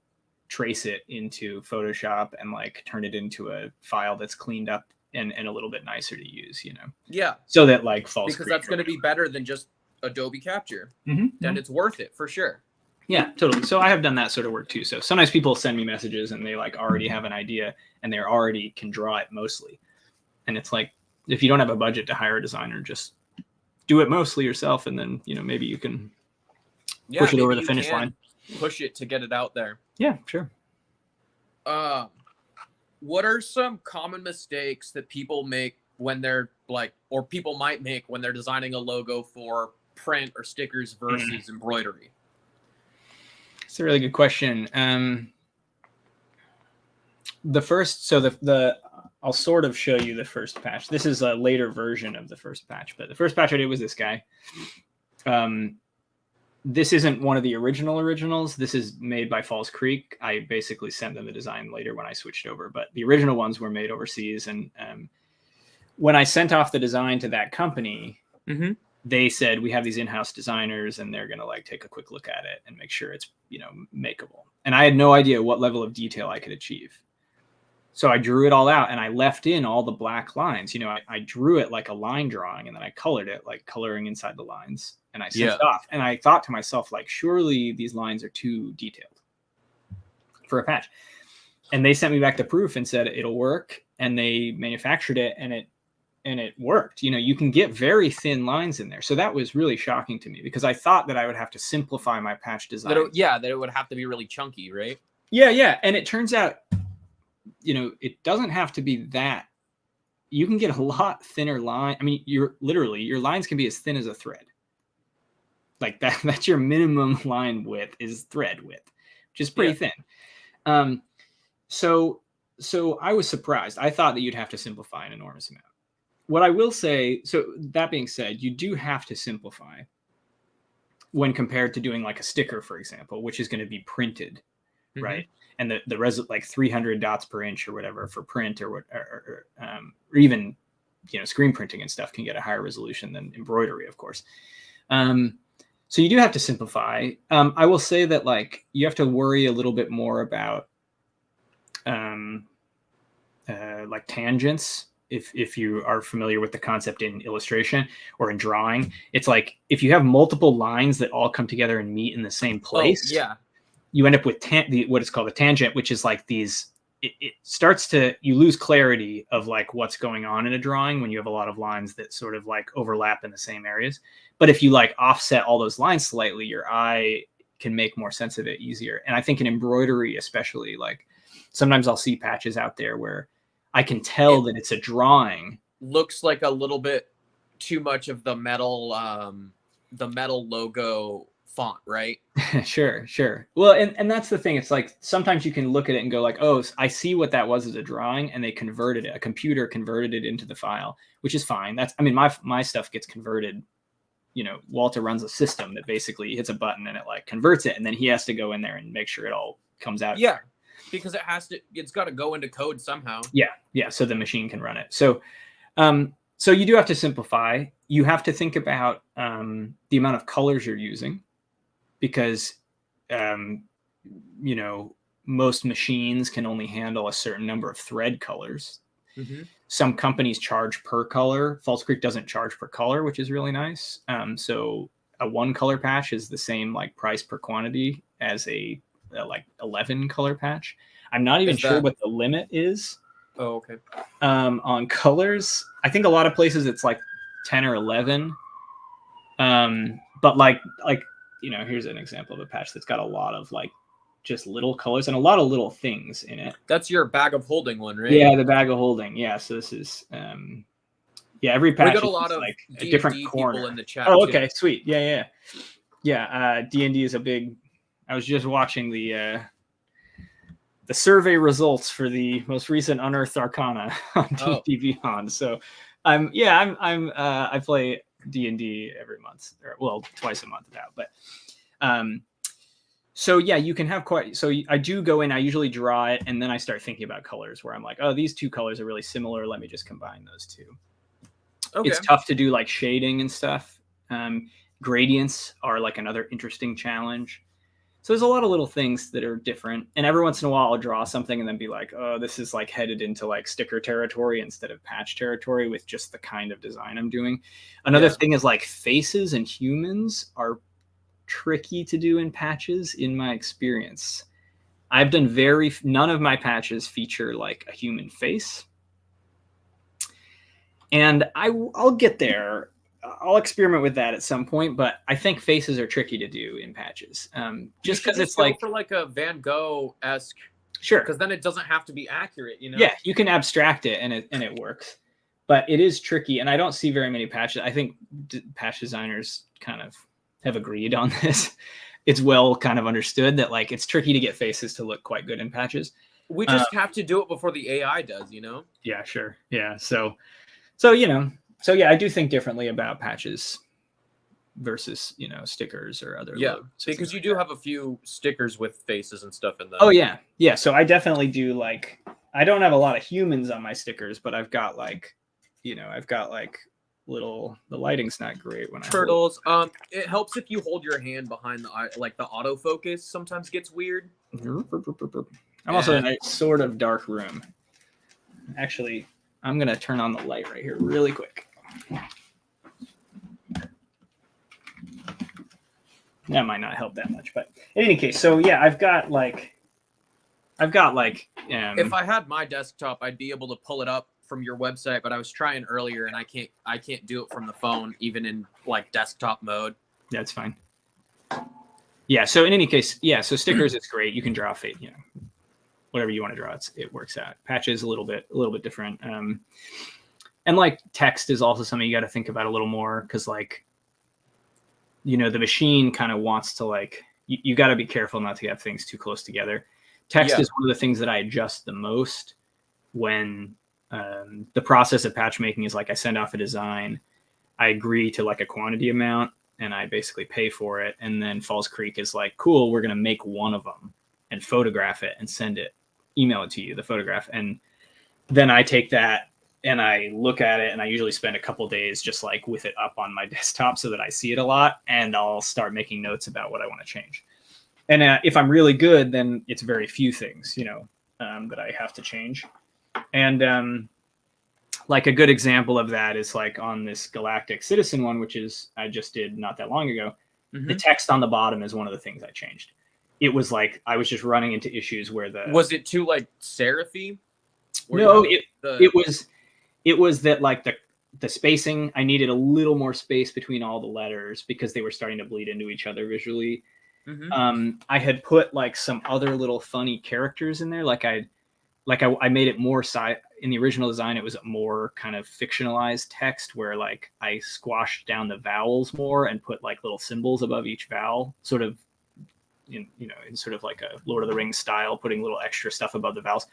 [SPEAKER 2] trace it into Photoshop and like turn it into a file that's cleaned up and a little bit nicer to use.
[SPEAKER 1] Yeah.
[SPEAKER 2] So that like false,
[SPEAKER 1] because that's going to be better than just Adobe Capture, and it's worth it for sure.
[SPEAKER 2] Yeah, totally. So I have done that sort of work too. So sometimes people send me messages and they like already have an idea and they already can draw it mostly. And it's like, if you don't have a budget to hire a designer, just do it mostly yourself. And then, maybe you can push it over the finish line.
[SPEAKER 1] Push it to get it out there.
[SPEAKER 2] Yeah, sure.
[SPEAKER 1] What are some common mistakes that people make when they're like, or people might make when they're designing a logo for print or stickers versus embroidery?
[SPEAKER 2] It's a really good question. I'll sort of show you the first patch. This is a later version of the first patch, but the first patch I did was this guy. This isn't one of the originals. This is made by Falls Creek. I basically sent them the design later when I switched over, but the original ones were made overseas. And when I sent off the design to that company, they said, we have these in-house designers and they're going to like take a quick look at it and make sure it's, makeable. And I had no idea what level of detail I could achieve. So I drew it all out and I left in all the black lines. I drew it like a line drawing and then I colored it like coloring inside the lines, and I sent it off. And I thought to myself, like, surely these lines are too detailed for a patch. And they sent me back the proof and said it'll work. And they manufactured it and it worked. You can get very thin lines in there. So that was really shocking to me because I thought that I would have to simplify my patch design.
[SPEAKER 1] That it would have to be really chunky, right?
[SPEAKER 2] Yeah. And it turns out, it doesn't have to be that. You can get a lot thinner line. I mean, your lines can be as thin as a thread. Like that's your minimum line width is thread width, which is pretty thin. So I was surprised. I thought that you'd have to simplify an enormous amount. What I will say, so that being said, you do have to simplify when compared to doing like a sticker, for example, which is going to be printed, right? And the like 300 dots per inch or whatever for print or even, screen printing and stuff can get a higher resolution than embroidery, of course. So you do have to simplify. I will say that like you have to worry a little bit more about like tangents. If you are familiar with the concept in illustration or in drawing, it's like if you have multiple lines that all come together and meet in the same place, you end up with what is called a tangent, which is like these it starts to, you lose clarity of like what's going on in a drawing when you have a lot of lines that sort of like overlap in the same areas. But if you like offset all those lines slightly, your eye can make more sense of it easier. And I think in embroidery, especially, like sometimes I'll see patches out there where I can tell that it's a drawing.
[SPEAKER 1] Looks like a little bit too much of the metal logo font, right?
[SPEAKER 2] Sure. Well, and that's the thing. It's like sometimes you can look at it and go like, oh, I see what that was as a drawing, and they converted it. A computer converted it into the file, which is fine. That's, I mean, my stuff gets converted. You know, Walter runs a system that basically hits a button and it like converts it, and then he has to go in there and make sure it all comes out.
[SPEAKER 1] Yeah, because it's got to go into code somehow.
[SPEAKER 2] Yeah. So the machine can run it. So you do have to simplify. You have to think about the amount of colors you're using, because you know, most machines can only handle a certain number of thread colors. Mm-hmm. Some companies charge per color. Falls Creek doesn't charge per color, which is really nice. So a 1 color patch is the same like price per quantity as a like 11 color patch. I'm not even sure what the limit is.
[SPEAKER 1] Oh, okay.
[SPEAKER 2] On colors, I think a lot of places it's like 10 or 11. But like, you know, here's an example of a patch that's got a lot of like just little colors and a lot of little things in it.
[SPEAKER 1] That's your bag of holding one, right?
[SPEAKER 2] Yeah, the bag of holding. Yeah, so this is every patch.
[SPEAKER 1] We got a lot of
[SPEAKER 2] like
[SPEAKER 1] D&D
[SPEAKER 2] a different corner
[SPEAKER 1] people in the chat.
[SPEAKER 2] Oh, okay, too. Sweet. Yeah. D&D is a big. I was just watching the survey results for the most recent Unearthed Arcana on D&D Beyond. So I play D&D every month, or well, twice a month now. But so yeah, you can have quite. So I do go in. I usually draw it, and then I start thinking about colors. Where I'm like, oh, these 2 colors are really similar. Let me just combine those 2. Okay. It's tough to do like shading and stuff. Gradients are like another interesting challenge. So there's a lot of little things that are different. And every once in a while I'll draw something and then be like, oh, this is like headed into like sticker territory instead of patch territory with just the kind of design I'm doing. Another thing is like faces and humans are tricky to do in patches in my experience. I've done none of my patches feature like a human face. And I'll get there. I'll experiment with that at some point, but I think faces are tricky to do in patches. Just because it's like
[SPEAKER 1] for like a Van Gogh-esque.
[SPEAKER 2] Sure.
[SPEAKER 1] Because then it doesn't have to be accurate, you know?
[SPEAKER 2] Yeah, you can abstract it and it works. But it is tricky, and I don't see very many patches. I think patch designers kind of have agreed on this. It's well kind of understood that like it's tricky to get faces to look quite good in patches.
[SPEAKER 1] We just have to do it before the AI does, you know?
[SPEAKER 2] Yeah, sure. Yeah. So you know. So yeah, I do think differently about patches versus, you know, stickers or other.
[SPEAKER 1] Yeah, because you do have a few stickers with faces and stuff in them.
[SPEAKER 2] Oh yeah. So I definitely do like. I don't have a lot of humans on my stickers, but I've got like, you know, little. The lighting's not great when
[SPEAKER 1] turtles. It helps if you hold your hand behind the eye, like the autofocus. Sometimes gets weird.
[SPEAKER 2] I'm also in a sort of dark room. Actually, I'm gonna turn on the light right here really quick. That might not help that much, but in any case, so yeah, I've got like
[SPEAKER 1] if I had my desktop, I'd be able to pull it up from your website, but I was trying earlier and I can't do it from the phone, even in like desktop mode.
[SPEAKER 2] That's fine. Yeah. So in any case, yeah. So stickers, it's great. You can draw fate, you know, whatever you want to draw. It works out. Patches a little bit different. And like text is also something you got to think about a little more, because like, you know, the machine kind of wants to like, you got to be careful not to have things too close together. Text is one of the things that I adjust the most when the process of patch making is like I send off a design, I agree to like a quantity amount, and I basically pay for it. And then Falls Creek is like, cool, we're going to make one of them and photograph it and send it, email it to you, the photograph. And then I take that and I look at it, and I usually spend a couple days just like with it up on my desktop so that I see it a lot, and I'll start making notes about what I want to change. And if I'm really good, then it's very few things, you know, that I have to change. And like a good example of that is like on this Galactic Citizen one, which is I just did not that long ago. Mm-hmm. The text on the bottom is one of the things I changed. it was like I was just running into issues where the
[SPEAKER 1] Was it too like serify?
[SPEAKER 2] no,
[SPEAKER 1] The
[SPEAKER 2] it was that like the spacing, I needed a little more space between all the letters because they were starting to bleed into each other visually. I had put like some other little funny characters in there. I made it more in the original design. It was more kind of fictionalized text where like I squashed down the vowels more and put like little symbols above each vowel, sort of in sort of like a Lord of the Rings style, putting little extra stuff above the vowels.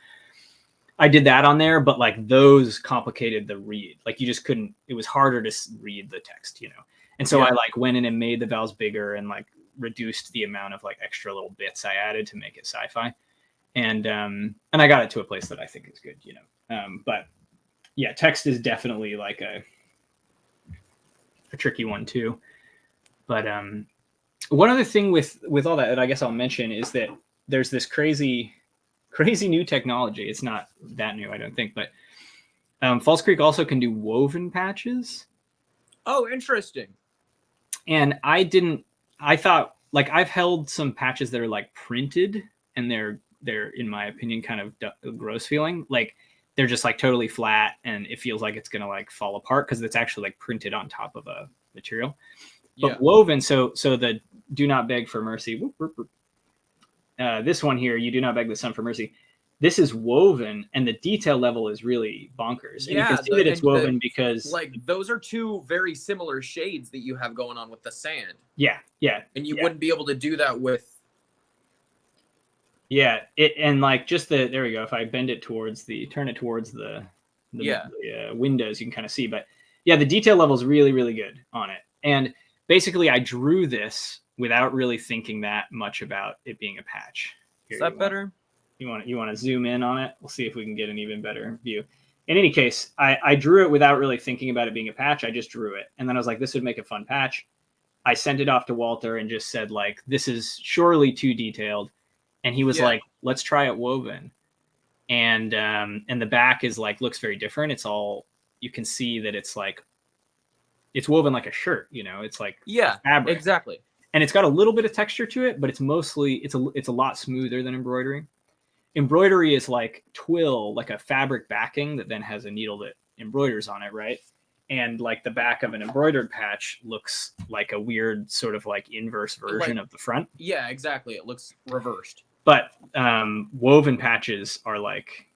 [SPEAKER 2] I did that on there, but like those complicated the read. Like you just couldn't. It was harder to read the text, And so I like went in and made the vowels bigger and like reduced the amount of like extra little bits I added to make it sci-fi, and I got it to a place that I think is good, But yeah, text is definitely like a tricky one too. But one other thing with all that I guess I'll mention is that there's this crazy new technology. It's not that new, I don't think, but False Creek also can do woven patches.
[SPEAKER 1] Oh, interesting.
[SPEAKER 2] And I thought, like, I've held some patches that are like printed and they're in my opinion kind of gross feeling. Like they're just like totally flat and it feels like it's gonna like fall apart because it's actually like printed on top of a material. But woven, so the Do Not Beg for Mercy. This one here, You Do Not Beg the Sun for Mercy. This is woven, and the detail level is really bonkers. And you can see that it's woven because
[SPEAKER 1] like those are two very similar shades that you have going on with the sand.
[SPEAKER 2] Yeah.
[SPEAKER 1] And you wouldn't be able to do that with.
[SPEAKER 2] Yeah, and like just there we go. If I turn it towards the windows, you can kind of see. But yeah, the detail level is really, really good on it. And basically, I drew this without really thinking that much about it being a patch.
[SPEAKER 1] Is that better?
[SPEAKER 2] You want to zoom in on it? We'll see if we can get an even better view. In any case, I drew it without really thinking about it being a patch. I just drew it. And then I was like, this would make a fun patch. I sent it off to Walter and just said, like, this is surely too detailed. And he was like, let's try it woven. And the back is like, looks very different. It's all, you can see that it's like, it's woven like a shirt, it's like fabric.
[SPEAKER 1] Exactly.
[SPEAKER 2] And it's got a little bit of texture to it, but it's mostly, it's a lot smoother than embroidery. Embroidery is like twill, like a fabric backing that then has a needle that embroiders on it, right? And like the back of an embroidered patch looks like a weird sort of like inverse version of the front.
[SPEAKER 1] Yeah, exactly. It looks reversed.
[SPEAKER 2] But woven patches are like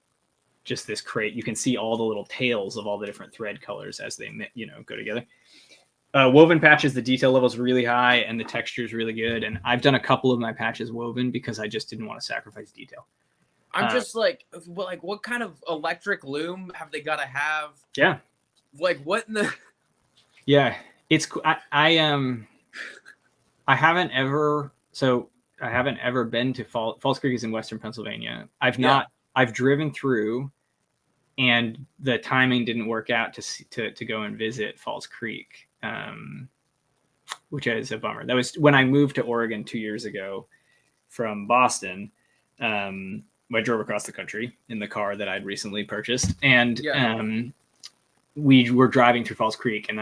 [SPEAKER 2] just this crate. You can see all the little tails of all the different thread colors as they go together. Woven patches, the detail level is really high and the texture is really good. And I've done a couple of my patches woven because I just didn't want to sacrifice detail.
[SPEAKER 1] I'm just like, what kind of electric loom have they got to have?
[SPEAKER 2] Yeah.
[SPEAKER 1] Like, what in the?
[SPEAKER 2] Yeah, it's I haven't ever been to False Creek is in Western Pennsylvania. I've driven through, and the timing didn't work out to go and visit False Creek, which is a bummer. That was when I moved to Oregon 2 years ago from Boston. I drove across the country in the car that I'd recently purchased, and we were driving through False Creek, and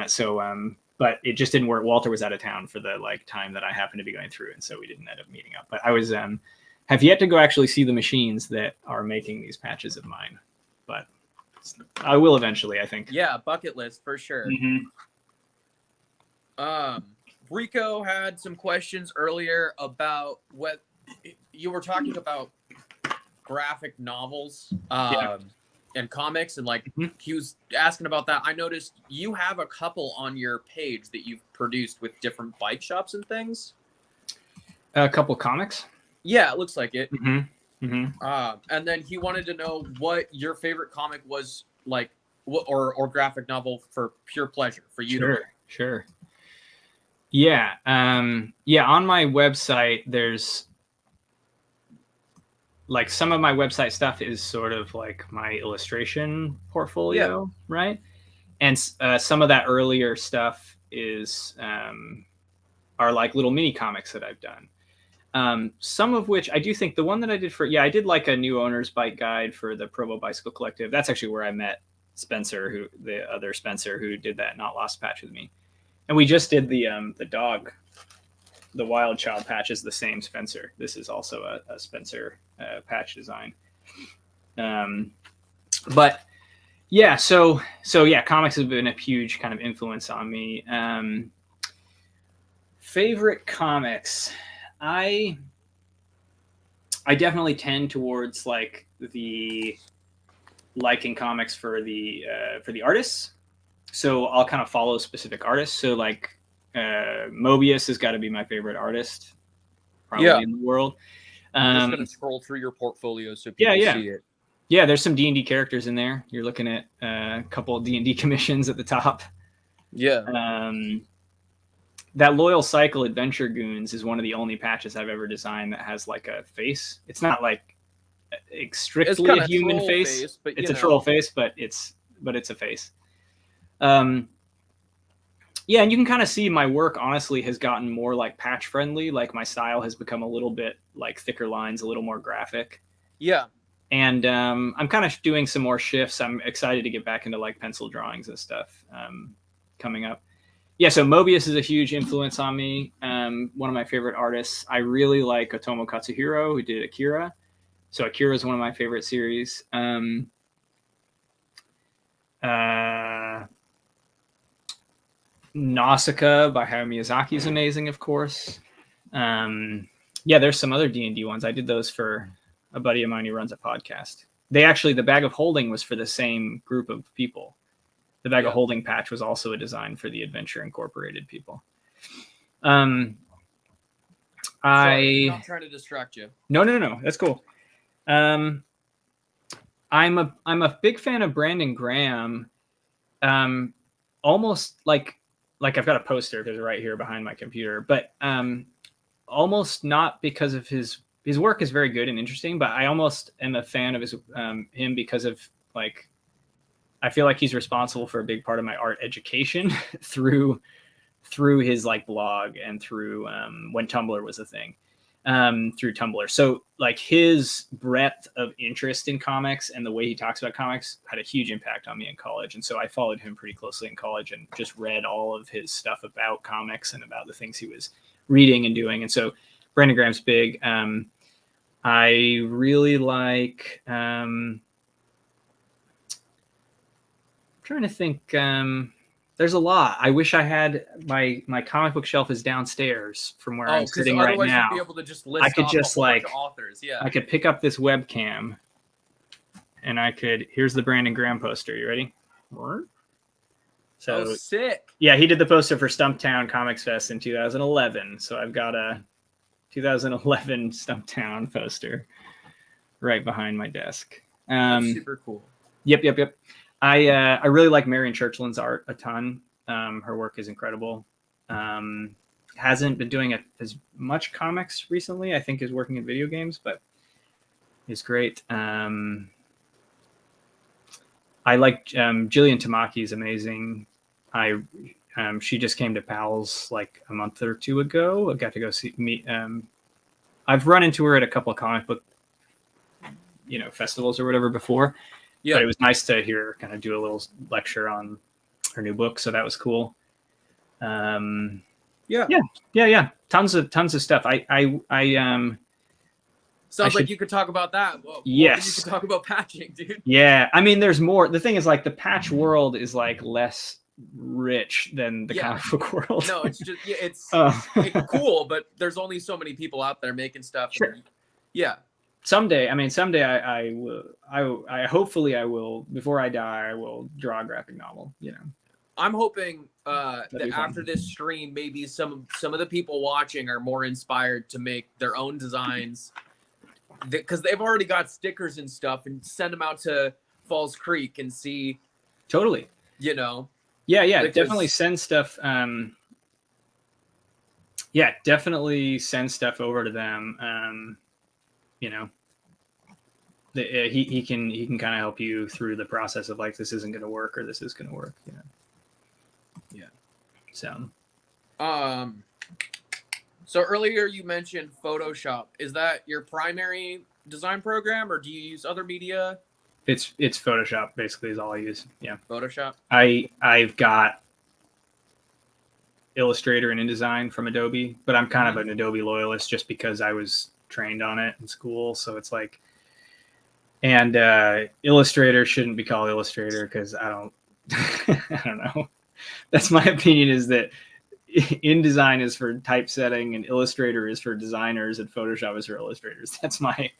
[SPEAKER 2] but it just didn't work. Walter was out of town for the like time that I happened to be going through, and so we didn't end up meeting up. But I was have yet to go actually see the machines that are making these patches of mine, but I will eventually, I think.
[SPEAKER 1] Yeah, bucket list for sure. Rico had some questions earlier about what you were talking about, graphic novels and comics, and like he was asking about that. I noticed you have a couple on your page that you've produced with different bike shops and things.
[SPEAKER 2] A couple comics.
[SPEAKER 1] Yeah, it looks like it. And then he wanted to know what your favorite comic was, like, or graphic novel for pure pleasure for you.
[SPEAKER 2] Sure. Yeah. On my website, there's like some of my website stuff is sort of like my illustration portfolio, right? And some of that earlier stuff is are like little mini comics that I've done. Some of which I do think the one that I did I did like a new owner's bike guide for the Provo Bicycle Collective. That's actually where I met Spencer, the other Spencer who did that Not Lost patch with me. And we just did the dog the Wild Child patch is the same Spencer. This is also a Spencer patch design. But yeah, so yeah, comics have been a huge kind of influence on me. Favorite comics, I definitely tend towards like the liking comics for the artists. So I'll kind of follow specific artists. So like Mobius has got to be my favorite artist, probably in the world.
[SPEAKER 1] Just gonna scroll through your portfolio so people see it.
[SPEAKER 2] Yeah, there's some D&D characters in there. You're looking at a couple of D&D commissions at the top.
[SPEAKER 1] Yeah.
[SPEAKER 2] That Loyal Cycle Adventure Goons is one of the only patches I've ever designed that has like a face. It's not like strictly a human face, but it's a troll face, but it's a face. Yeah, and you can kind of see my work honestly has gotten more like patch friendly. Like my style has become a little bit like thicker lines, a little more graphic.
[SPEAKER 1] Yeah.
[SPEAKER 2] And I'm kind of doing some more shifts. I'm excited to get back into like pencil drawings and stuff coming up. Yeah, so Mobius is a huge influence on me. One of my favorite artists. I really like Otomo Katsuhiro, who did Akira. So Akira is one of my favorite series. Nausicaa by Hayao Miyazaki is amazing, of course. Yeah, there's some other D&D ones. I did those for a buddy of mine who runs a podcast. The Bag of Holding was for the same group of people. The Bag of Holding patch was also a design for the Adventure Incorporated people. Sorry,
[SPEAKER 1] I'm not trying to distract you.
[SPEAKER 2] No. That's cool. I'm a big fan of Brandon Graham. Almost like I've got a poster because right here behind my computer, but almost not because of his work is very good and interesting, but I almost am a fan of him because of like I feel like he's responsible for a big part of my art education through his like blog and through when Tumblr was a thing, through Tumblr. So like his breadth of interest in comics and the way he talks about comics had a huge impact on me in college. And so I followed him pretty closely in college and just read all of his stuff about comics and about the things he was reading and doing. And so Brandon Graham's big. I really like, trying to think. There's a lot. I wish I had my comic book shelf is downstairs from where I'm sitting right now.
[SPEAKER 1] You'd be able to just list
[SPEAKER 2] I could
[SPEAKER 1] off
[SPEAKER 2] just
[SPEAKER 1] a whole
[SPEAKER 2] like
[SPEAKER 1] bunch of authors. Yeah.
[SPEAKER 2] I could pick up this webcam, and I could. Here's the Brandon Graham poster. You ready? So
[SPEAKER 1] sick.
[SPEAKER 2] Yeah, he did the poster for Stumptown Comics Fest in 2011. So I've got a 2011 Stumptown poster right behind my desk.
[SPEAKER 1] That's super cool.
[SPEAKER 2] Yep. I really like Marion Churchland's art a ton. Her work is incredible. Hasn't been doing as much comics recently. I think is working in video games, but is great. I like Jillian Tamaki is amazing. She just came to PALS like a month or two ago. I got to go meet. I've run into her at a couple of comic book, festivals or whatever before. Yeah. But it was nice to hear her kind of do a little lecture on her new book. So that was cool. Yeah. Tons of stuff.
[SPEAKER 1] Sounds like you could talk about that. Well,
[SPEAKER 2] yes.
[SPEAKER 1] You could talk about patching, dude.
[SPEAKER 2] Yeah. I mean, there's more. The thing is like the patch world is like less rich than the comic book world.
[SPEAKER 1] No, it's just, it's cool, but there's only so many people out there making stuff.
[SPEAKER 2] Sure.
[SPEAKER 1] Yeah.
[SPEAKER 2] Someday I will. I hopefully I will. Before I die, I will draw a graphic novel.
[SPEAKER 1] I'm hoping that after this stream, maybe some of the people watching are more inspired to make their own designs, because they've already got stickers and stuff, and send them out to Falls Creek and see.
[SPEAKER 2] Totally.
[SPEAKER 1] Yeah.
[SPEAKER 2] Definitely send stuff. Definitely send stuff over to them. He can kind of help you through the process of like, this isn't going to work or this is going to work. Yeah.
[SPEAKER 1] So earlier you mentioned Photoshop. Is that your primary design program, or do you use other media?
[SPEAKER 2] It's Photoshop basically is all I use. Yeah.
[SPEAKER 1] Photoshop.
[SPEAKER 2] I've got Illustrator and InDesign from Adobe, but I'm kind of an Adobe loyalist just because I was trained on it in school. So it's like, and Illustrator shouldn't be called Illustrator because I don't, I don't know. That's my opinion, is that InDesign is for typesetting and Illustrator is for designers and Photoshop is for illustrators. That's my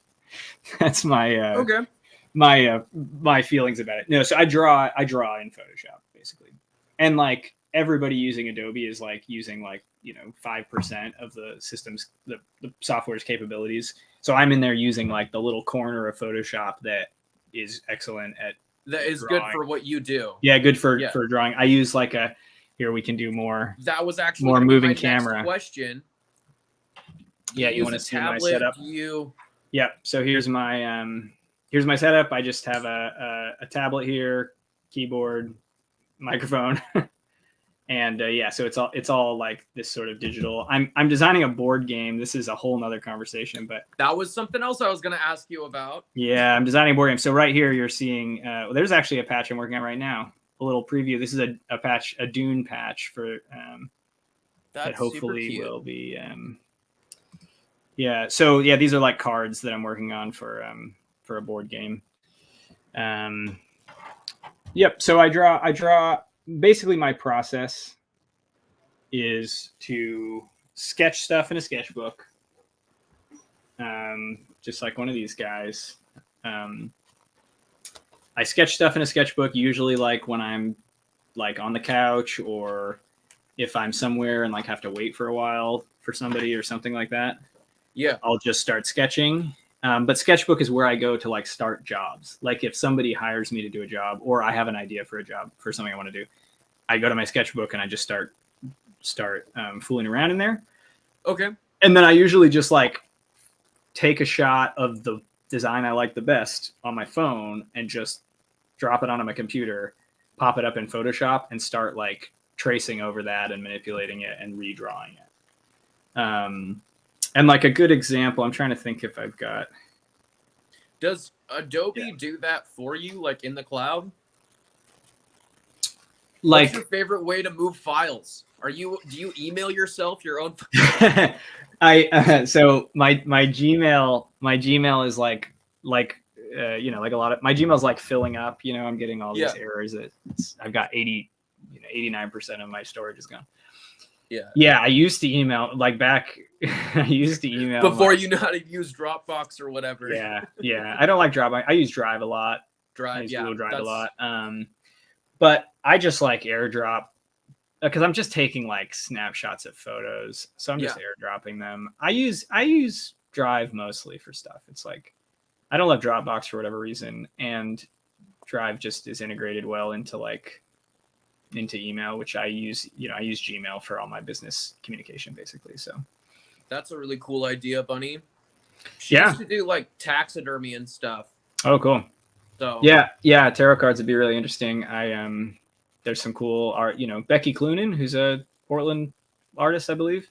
[SPEAKER 1] Okay.
[SPEAKER 2] my feelings about it. No, so I draw in Photoshop basically, and like everybody using Adobe is like using like 5% of the system's the software's capabilities. So I'm in there using like the little corner of Photoshop that is excellent at
[SPEAKER 1] That is
[SPEAKER 2] drawing.
[SPEAKER 1] good for what you do.
[SPEAKER 2] Yeah, good for drawing. I use like a here we can do more.
[SPEAKER 1] That was actually
[SPEAKER 2] more moving
[SPEAKER 1] my
[SPEAKER 2] camera.
[SPEAKER 1] Next question.
[SPEAKER 2] Yeah, you want to see my
[SPEAKER 1] tablet?
[SPEAKER 2] setup? Yep. So here's my setup. I just have a tablet here, keyboard, microphone, and so it's all like this sort of digital. I'm designing a board game. This is a whole nother conversation, but
[SPEAKER 1] that was something else I was going to ask you about.
[SPEAKER 2] Yeah, I'm designing a board game. So right here you're seeing there's actually a patch I'm working on right now. A little preview. This is a patch, a Dune patch for that hopefully will be So these are like cards that I'm working on for a board game. Yep. So I draw. Basically, my process is to sketch stuff in a sketchbook, just like one of these guys. I sketch stuff in a sketchbook, usually like when I'm like on the couch or if I'm somewhere and like have to wait for a while for somebody or something like that.
[SPEAKER 1] Yeah.
[SPEAKER 2] I'll just start sketching. But sketchbook is where I go to like start jobs. Like if somebody hires me to do a job or I have an idea for a job for something I want to do, I go to my sketchbook and I just start fooling around in there.
[SPEAKER 1] Okay.
[SPEAKER 2] And then I usually just like take a shot of the design I like the best on my phone and just drop it onto my computer, pop it up in Photoshop and start like tracing over that and manipulating it and redrawing it. And like a good example, I'm trying to think if I've got.
[SPEAKER 1] Does Adobe do that for you, like in the cloud?
[SPEAKER 2] Like,
[SPEAKER 1] what's your favorite way to move files? Do you email yourself your own?
[SPEAKER 2] So my Gmail is like a lot of my Gmail's like filling up. I'm getting all these errors. I've got 89% of my storage is gone. Yeah. I used to email like back. I used to email
[SPEAKER 1] before you know how to use Dropbox or whatever.
[SPEAKER 2] Yeah. I don't like Dropbox. I use Drive a lot. I use Google Drive a lot. But I just like AirDrop because I'm just taking like snapshots of photos. So I'm just AirDropping them. I use Drive mostly for stuff. It's like I don't love Dropbox for whatever reason, and Drive just is integrated well into email, which I use. I use Gmail for all my business communication, basically. So
[SPEAKER 1] that's a really cool idea, Bunny. She used to do like taxidermy and stuff.
[SPEAKER 2] Oh, cool.
[SPEAKER 1] So
[SPEAKER 2] yeah, tarot cards would be really interesting. There's some cool art. Becky Cloonan, who's a Portland artist, I believe.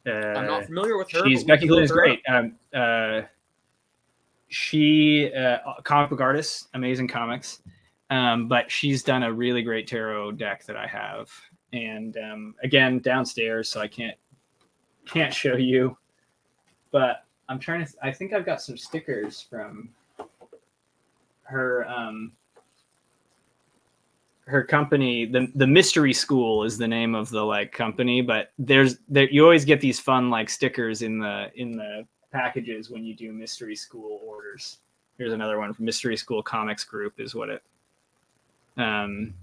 [SPEAKER 1] I'm not familiar with her.
[SPEAKER 2] Becky Cloonan is great. She comic book artist, amazing comics. But she's done a really great tarot deck that I have, and again downstairs, so I can't show you. But I'm trying to. I think I've got some stickers from her. Her company, the Mystery School is the name of the company, but you always get these fun stickers in the packages when you do Mystery School orders. Here's another one from Mystery School Comics Group is what it.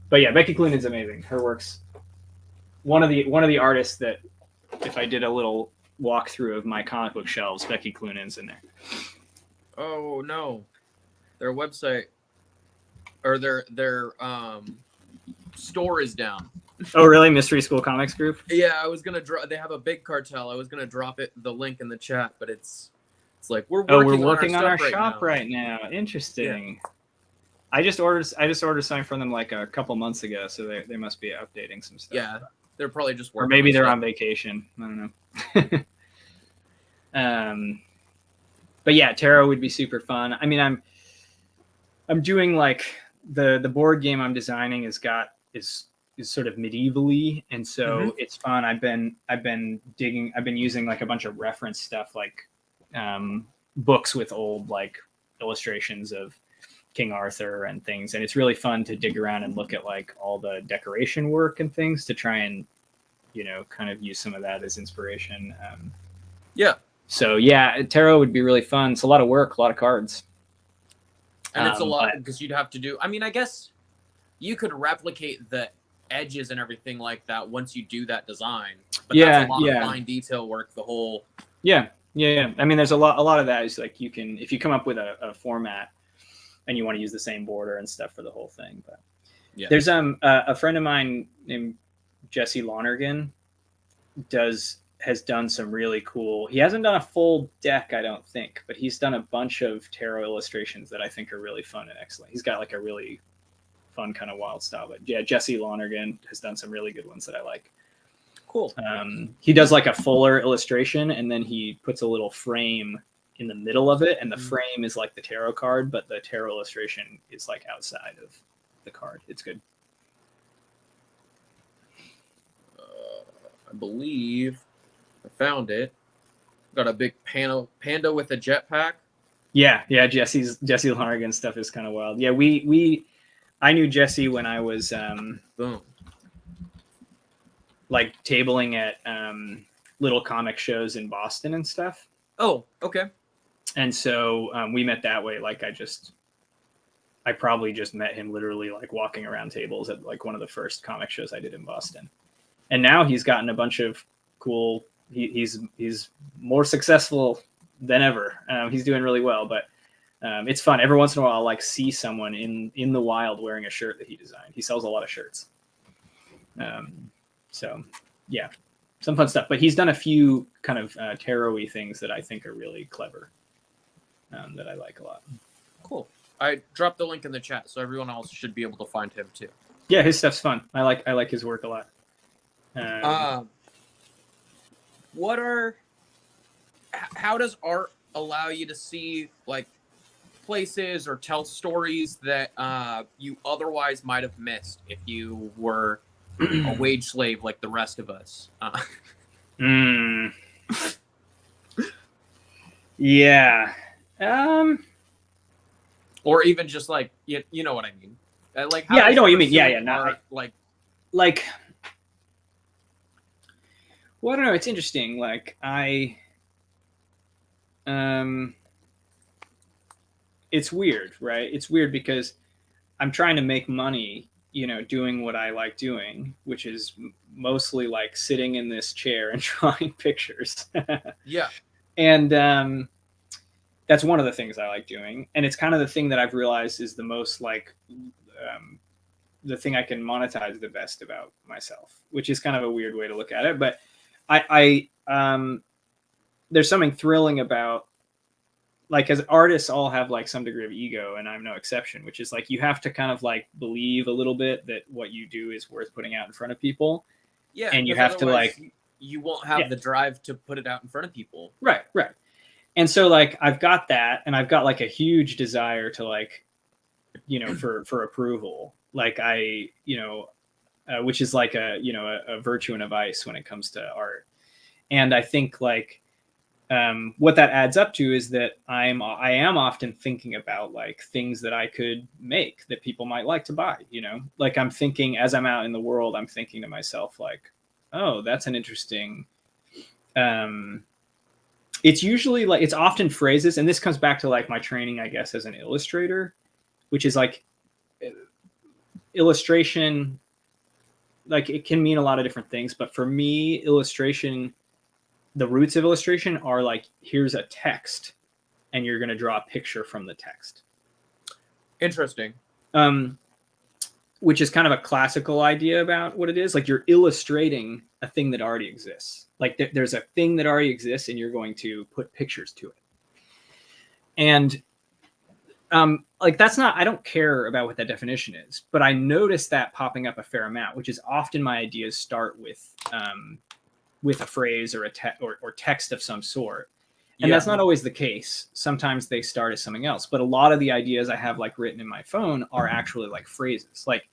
[SPEAKER 2] But yeah, Becky Cloonan's amazing. Her work's one of the artists that if I did a little walkthrough of my comic book shelves, Becky Cloonan's in there.
[SPEAKER 1] Oh no, their website or their store is down.
[SPEAKER 2] Oh really? Mystery School Comics Group?
[SPEAKER 1] Yeah, I was gonna drop. They have a big cartel. I was gonna drop the link in the chat, but it's like we're working on our shop
[SPEAKER 2] right now. Interesting. Yeah. I just ordered something from them like a couple months ago, so they must be updating some stuff.
[SPEAKER 1] Yeah, they're probably just working.
[SPEAKER 2] Or maybe they're on vacation. I don't know. But yeah, tarot would be super fun. I mean, I'm doing the board game I'm designing is sort of medievally, and so it's fun. I've been using like a bunch of reference stuff, like books with old like illustrations of King Arthur and things, and it's really fun to dig around and look at like all the decoration work and things to try and kind of use some of that as inspiration. So yeah, tarot would be really fun. It's a lot of work, a lot of cards,
[SPEAKER 1] and it's a lot because you'd have to do. I mean, I guess you could replicate the edges and everything like that once you do that design, but that's a lot of fine detail work. The whole
[SPEAKER 2] yeah. I mean, there's a lot of that is like you can, if you come up with a format and you want to use the same border and stuff for the whole thing. But there's a friend of mine named Jesse Lonergan has done some really cool. He hasn't done a full deck, I don't think, but he's done a bunch of tarot illustrations that I think are really fun and excellent. He's got like a really fun kind of wild style. But yeah, Jesse Lonergan has done some really good ones that I like.
[SPEAKER 1] Cool.
[SPEAKER 2] He does like a fuller illustration, and then he puts a little frame in the middle of it, and the frame is like the tarot card, but the tarot illustration is like outside of the card. It's good.
[SPEAKER 1] I believe I found it. Got a big panda with a jetpack.
[SPEAKER 2] Yeah. Jesse Lonergan stuff is kind of wild. Yeah, I knew Jesse when I was
[SPEAKER 1] boom,
[SPEAKER 2] like tabling at little comic shows in Boston and stuff.
[SPEAKER 1] Oh, okay.
[SPEAKER 2] And so we met that way. Like I probably just met him literally like walking around tables at like one of the first comic shows I did in Boston. And now he's gotten a bunch of cool. He's more successful than ever. He's doing really well, but it's fun. Every once in a while, I'll like see someone in the wild wearing a shirt that he designed. He sells a lot of shirts. So yeah, some fun stuff. But he's done a few kind of tarot-y things that I think are really clever. That I like a lot.
[SPEAKER 1] Cool. I dropped the link in the chat, so everyone else should be able to find him too.
[SPEAKER 2] Yeah, his stuff's fun. I like his work a lot.
[SPEAKER 1] How does art allow you to see like places or tell stories that you otherwise might have missed if you were a wage slave like the rest of us?
[SPEAKER 2] Yeah.
[SPEAKER 1] Or even just like you know what I mean. Like
[SPEAKER 2] yeah, I know what you mean. Yeah, not
[SPEAKER 1] like.
[SPEAKER 2] Well, I don't know. It's interesting. Like it's weird, right? It's weird because I'm trying to make money, doing what I like doing, which is mostly like sitting in this chair and drawing pictures.
[SPEAKER 1] Yeah.
[SPEAKER 2] And that's one of the things I like doing. And it's kind of the thing that I've realized is the most like the thing I can monetize the best about myself, which is kind of a weird way to look at it. But I there's something thrilling about, like, as artists all have like some degree of ego, and I'm no exception, which is like you have to kind of like believe a little bit that what you do is worth putting out in front of people.
[SPEAKER 1] Yeah.
[SPEAKER 2] And you have to like,
[SPEAKER 1] you won't have the drive to put it out in front of people.
[SPEAKER 2] Right. And so like I've got that, and I've got like a huge desire to like, for approval. Like which is like a virtue and a vice when it comes to art. And I think like what that adds up to is that I am often thinking about like things that I could make that people might like to buy, like I'm thinking as I'm out in the world, I'm thinking to myself like, oh, that's an interesting, it's usually like, it's often phrases. And this comes back to like my training, I guess, as an illustrator, which is like illustration, like it can mean a lot of different things, but for me, illustration, the roots of illustration are like, here's a text and you're going to draw a picture from the text.
[SPEAKER 1] Interesting.
[SPEAKER 2] Which is kind of a classical idea about what it is. Like you're illustrating a thing that already exists. Like there's a thing that already exists and you're going to put pictures to it. And like that's not, I don't care about what that definition is, but I notice that popping up a fair amount, which is often my ideas start with a phrase or or text of some sort. And that's not always the case. Sometimes they start as something else, but a lot of the ideas I have like written in my phone are actually like phrases. Like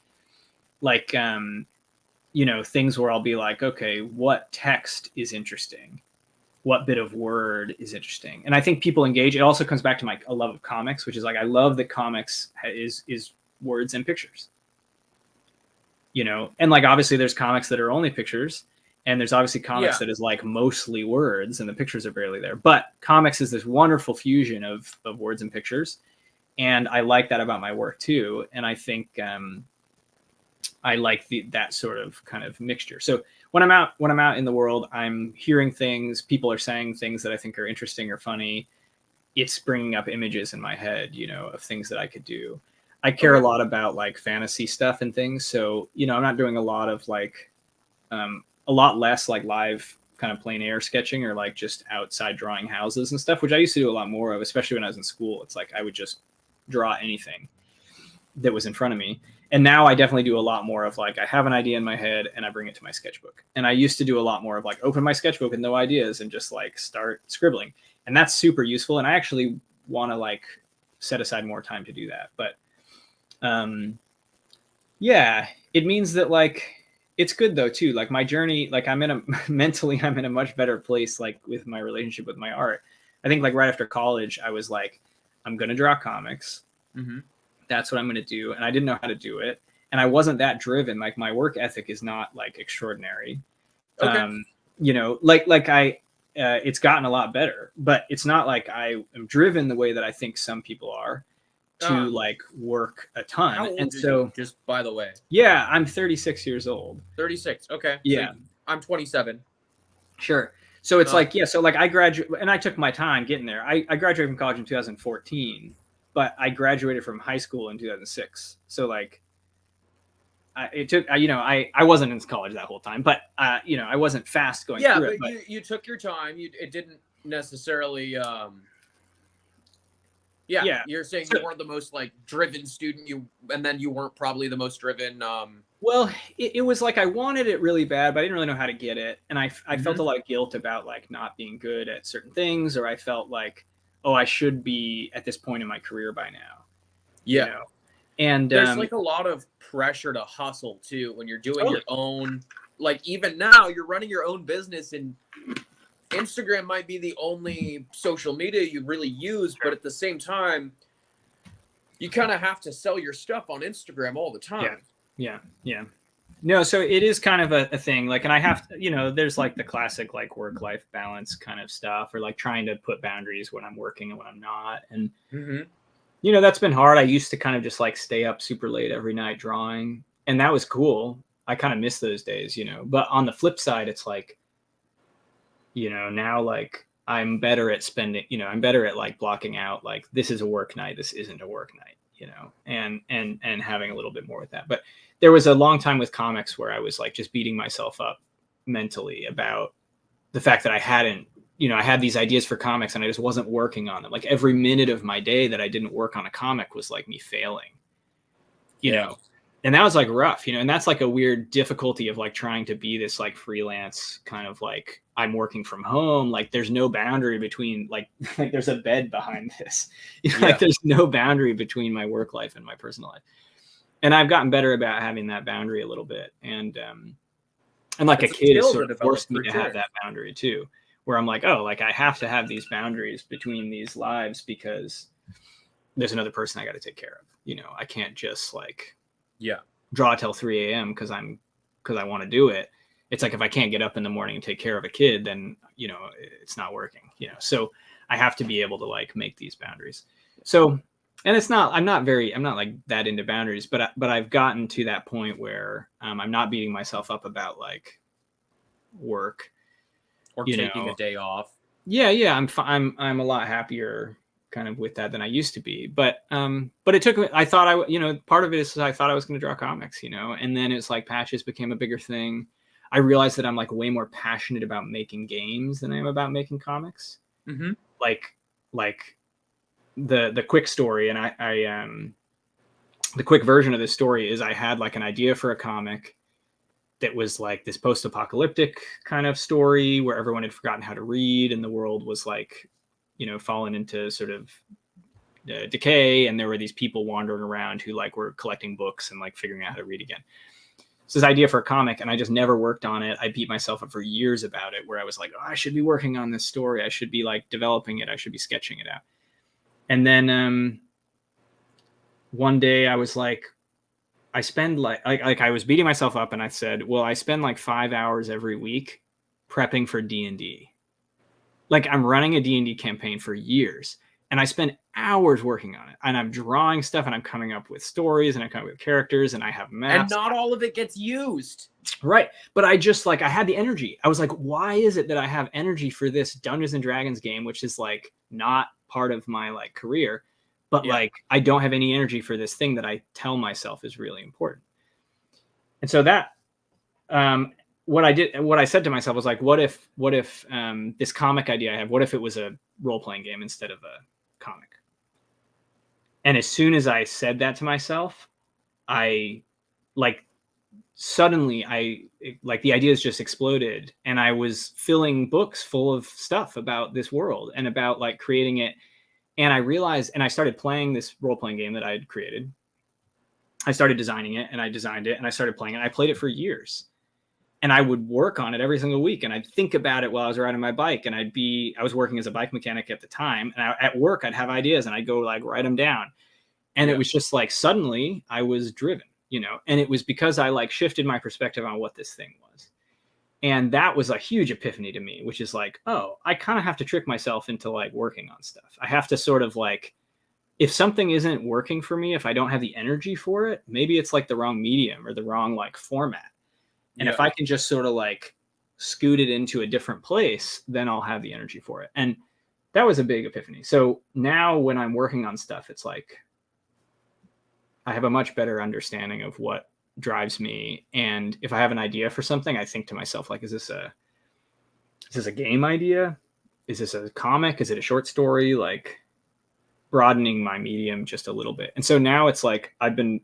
[SPEAKER 2] you know, things where I'll be like, okay, what text is interesting? What bit of word is interesting? And I think people engage. It also comes back to my a love of comics, which is like I love that comics is words and pictures. You know, and like obviously there's comics that are only pictures, and there's obviously comics that is like mostly words and the pictures are barely there. But comics is this wonderful fusion of words and pictures, and I like that about my work too. And I think I like that sort of kind of mixture. So when I'm out in the world, I'm hearing things, people are saying things that I think are interesting or funny. It's bringing up images in my head, you know, of things that I could do. I care a lot about like fantasy stuff and things. So, you know, I'm not doing a lot of like, a lot less like live kind of plein air sketching or like just outside drawing houses and stuff, which I used to do a lot more of, especially when I was in school. It's like I would just draw anything that was in front of me. And now I definitely do a lot more of like, I have an idea in my head and I bring it to my sketchbook. And I used to do a lot more of like open my sketchbook with no ideas and just like start scribbling. And that's super useful. And I actually want to like set aside more time to do that. But yeah, it means that like, it's good though too. Like my journey, like mentally, I'm in a much better place, like with my relationship with my art. I think like right after college, I was like, I'm going to draw comics. Mm-hmm. That's what I'm going to do. And I didn't know how to do it. And I wasn't that driven. Like my work ethic is not like extraordinary. Okay. You know, it's gotten a lot better, but it's not like I am driven the way that I think some people are to like work a ton.
[SPEAKER 1] How old
[SPEAKER 2] and
[SPEAKER 1] are
[SPEAKER 2] so
[SPEAKER 1] you, just by the way?
[SPEAKER 2] Yeah, I'm 36 years old.
[SPEAKER 1] 36. Okay.
[SPEAKER 2] Yeah.
[SPEAKER 1] So I'm 27.
[SPEAKER 2] Sure. So it's like, yeah, so like I graduated and I took my time getting there. I graduated from college in 2014, but I graduated from high school in 2006. So like it took, you know, I wasn't in college that whole time, but you know, I wasn't fast going through it.
[SPEAKER 1] But you took your time. It didn't necessarily, you're saying you weren't the most like driven student, and then you weren't probably the most driven.
[SPEAKER 2] Well, it was like I wanted it really bad, but I didn't really know how to get it, and I felt a lot of guilt about like not being good at certain things, or I felt like, oh, I should be at this point in my career by now.
[SPEAKER 1] Yeah,
[SPEAKER 2] you know? And
[SPEAKER 1] there's like a lot of pressure to hustle too when you're doing your own. Like even now, you're running your own business, and Instagram might be the only social media you really use, but at the same time, you kind of have to sell your stuff on Instagram all the time.
[SPEAKER 2] Yeah. No, so it is kind of a thing. Like, and I have to, you know, there's like the classic like work-life balance kind of stuff, or like trying to put boundaries when I'm working and when I'm not. And, you know, that's been hard. I used to kind of just like stay up super late every night drawing, and that was cool. I kind of miss those days, you know, but on the flip side, it's like, you know, now like I'm better at spending, you know, I'm better at like blocking out, like this is a work night, this isn't a work night, you know, and having a little bit more with that. But there was a long time with comics where I was like just beating myself up mentally about the fact that I hadn't, you know, I had these ideas for comics and I just wasn't working on them. Like every minute of my day that I didn't work on a comic was like me failing, you know. And that was like rough, you know, and that's like a weird difficulty of like trying to be this like freelance kind of like I'm working from home. Like there's no boundary between like there's a bed behind this. You know, like there's no boundary between my work life and my personal life. And I've gotten better about having that boundary a little bit. And like a kid has sort of forced me to have that boundary too, where I'm like, oh, like I have to have these boundaries between these lives because there's another person I got to take care of. You know, I can't just like draw till 3 a.m. because I want to do it. It's like if I can't get up in the morning and take care of a kid, then, you know, it's not working, you know. So I have to be able to like make these boundaries. So, and it's not, I'm not like that into boundaries, but I've gotten to that point where I'm not beating myself up about like work
[SPEAKER 1] or taking a day off.
[SPEAKER 2] Yeah. I'm a lot happier kind of with that than I used to be, but it took me, I thought you know, part of it is I thought I was going to draw comics, you know, and then it's like patches became a bigger thing. I realized that I'm like way more passionate about making games than I am about making comics. Like the quick story, and I the quick version of this story is I had like an idea for a comic that was like this post-apocalyptic kind of story where everyone had forgotten how to read and the world was like, you know, fallen into sort of decay, and there were these people wandering around who like were collecting books and like figuring out how to read again. this idea for a comic, and I just never worked on it. I beat myself up for years about it, where I was like, oh, I should be working on this story. I should be like developing it. I should be sketching it out. And then one day I was like, I spend like I was beating myself up, and I said, well, I spend like 5 hours every week prepping for D&D. Like, I'm running a D&D campaign for years, and I spend hours working on it, and I'm drawing stuff, and I'm coming up with stories, and I'm coming up with characters, and I have maps.
[SPEAKER 1] And not all of it gets used.
[SPEAKER 2] Right. But I just like, I had the energy. I was like, why is it that I have energy for this Dungeons and Dragons game, which is like not part of my like career, but like I don't have any energy for this thing that I tell myself is really important. And so that, what I said to myself was like, what if this comic idea I have, what if it was a role-playing game instead of a comic? And as soon as I said that to myself, suddenly the ideas just exploded, and I was filling books full of stuff about this world and about like creating it. And I realized, and I started playing this role-playing game that I had created. I started designing it, and I designed it, and I started playing it. I played it for years, and I would work on it every single week, and I'd think about it while I was riding my bike, and I was working as a bike mechanic at the time, and at work I'd have ideas, and I'd go like write them down. And it was just like, suddenly I was driven, and it was because I like shifted my perspective on what this thing was. And that was a huge epiphany to me, which is like, oh, I kind of have to trick myself into like working on stuff. I have to sort of like, if something isn't working for me, if I don't have the energy for it, maybe it's like the wrong medium or the wrong like format. And if I can just sort of like scoot it into a different place, then I'll have the energy for it. And that was a big epiphany. So now when I'm working on stuff, it's like, I have a much better understanding of what drives me. And if I have an idea for something, I think to myself, like, is this a game idea? Is this a comic? Is it a short story? Like, broadening my medium just a little bit. And so now it's like, I don't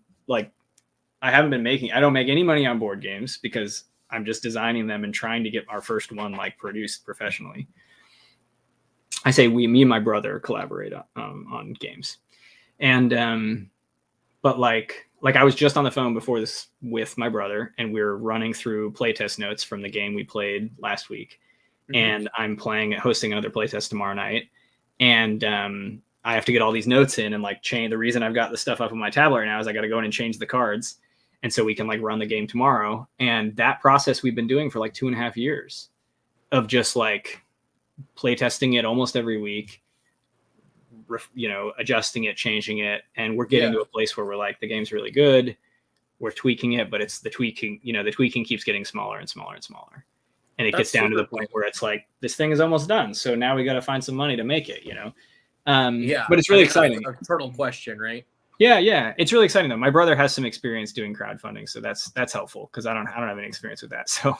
[SPEAKER 2] make any money on board games because I'm just designing them and trying to get our first one like produced professionally. I say me and my brother collaborate on games. And, but like I was just on the phone before this with my brother, and we were running through playtest notes from the game we played last week. Mm-hmm. And I'm hosting another playtest tomorrow night. And I have to get all these notes in and like change. The reason I've got the stuff up on my tablet right now is I got to go in and change the cards. And so we can like run the game tomorrow. And that process we've been doing for like 2.5 years of just like playtesting it almost every week, adjusting it, changing it. And we're getting to a place where we're like, the game's really good. We're tweaking it, but it's the tweaking keeps getting smaller and smaller and smaller. And it gets down to the point where it's like, this thing is almost done. So now we got to find some money to make it, but it's really exciting.
[SPEAKER 1] That's a turtle question, right?
[SPEAKER 2] Yeah. It's really exciting though. My brother has some experience doing crowdfunding, so that's helpful because I don't have any experience with that. So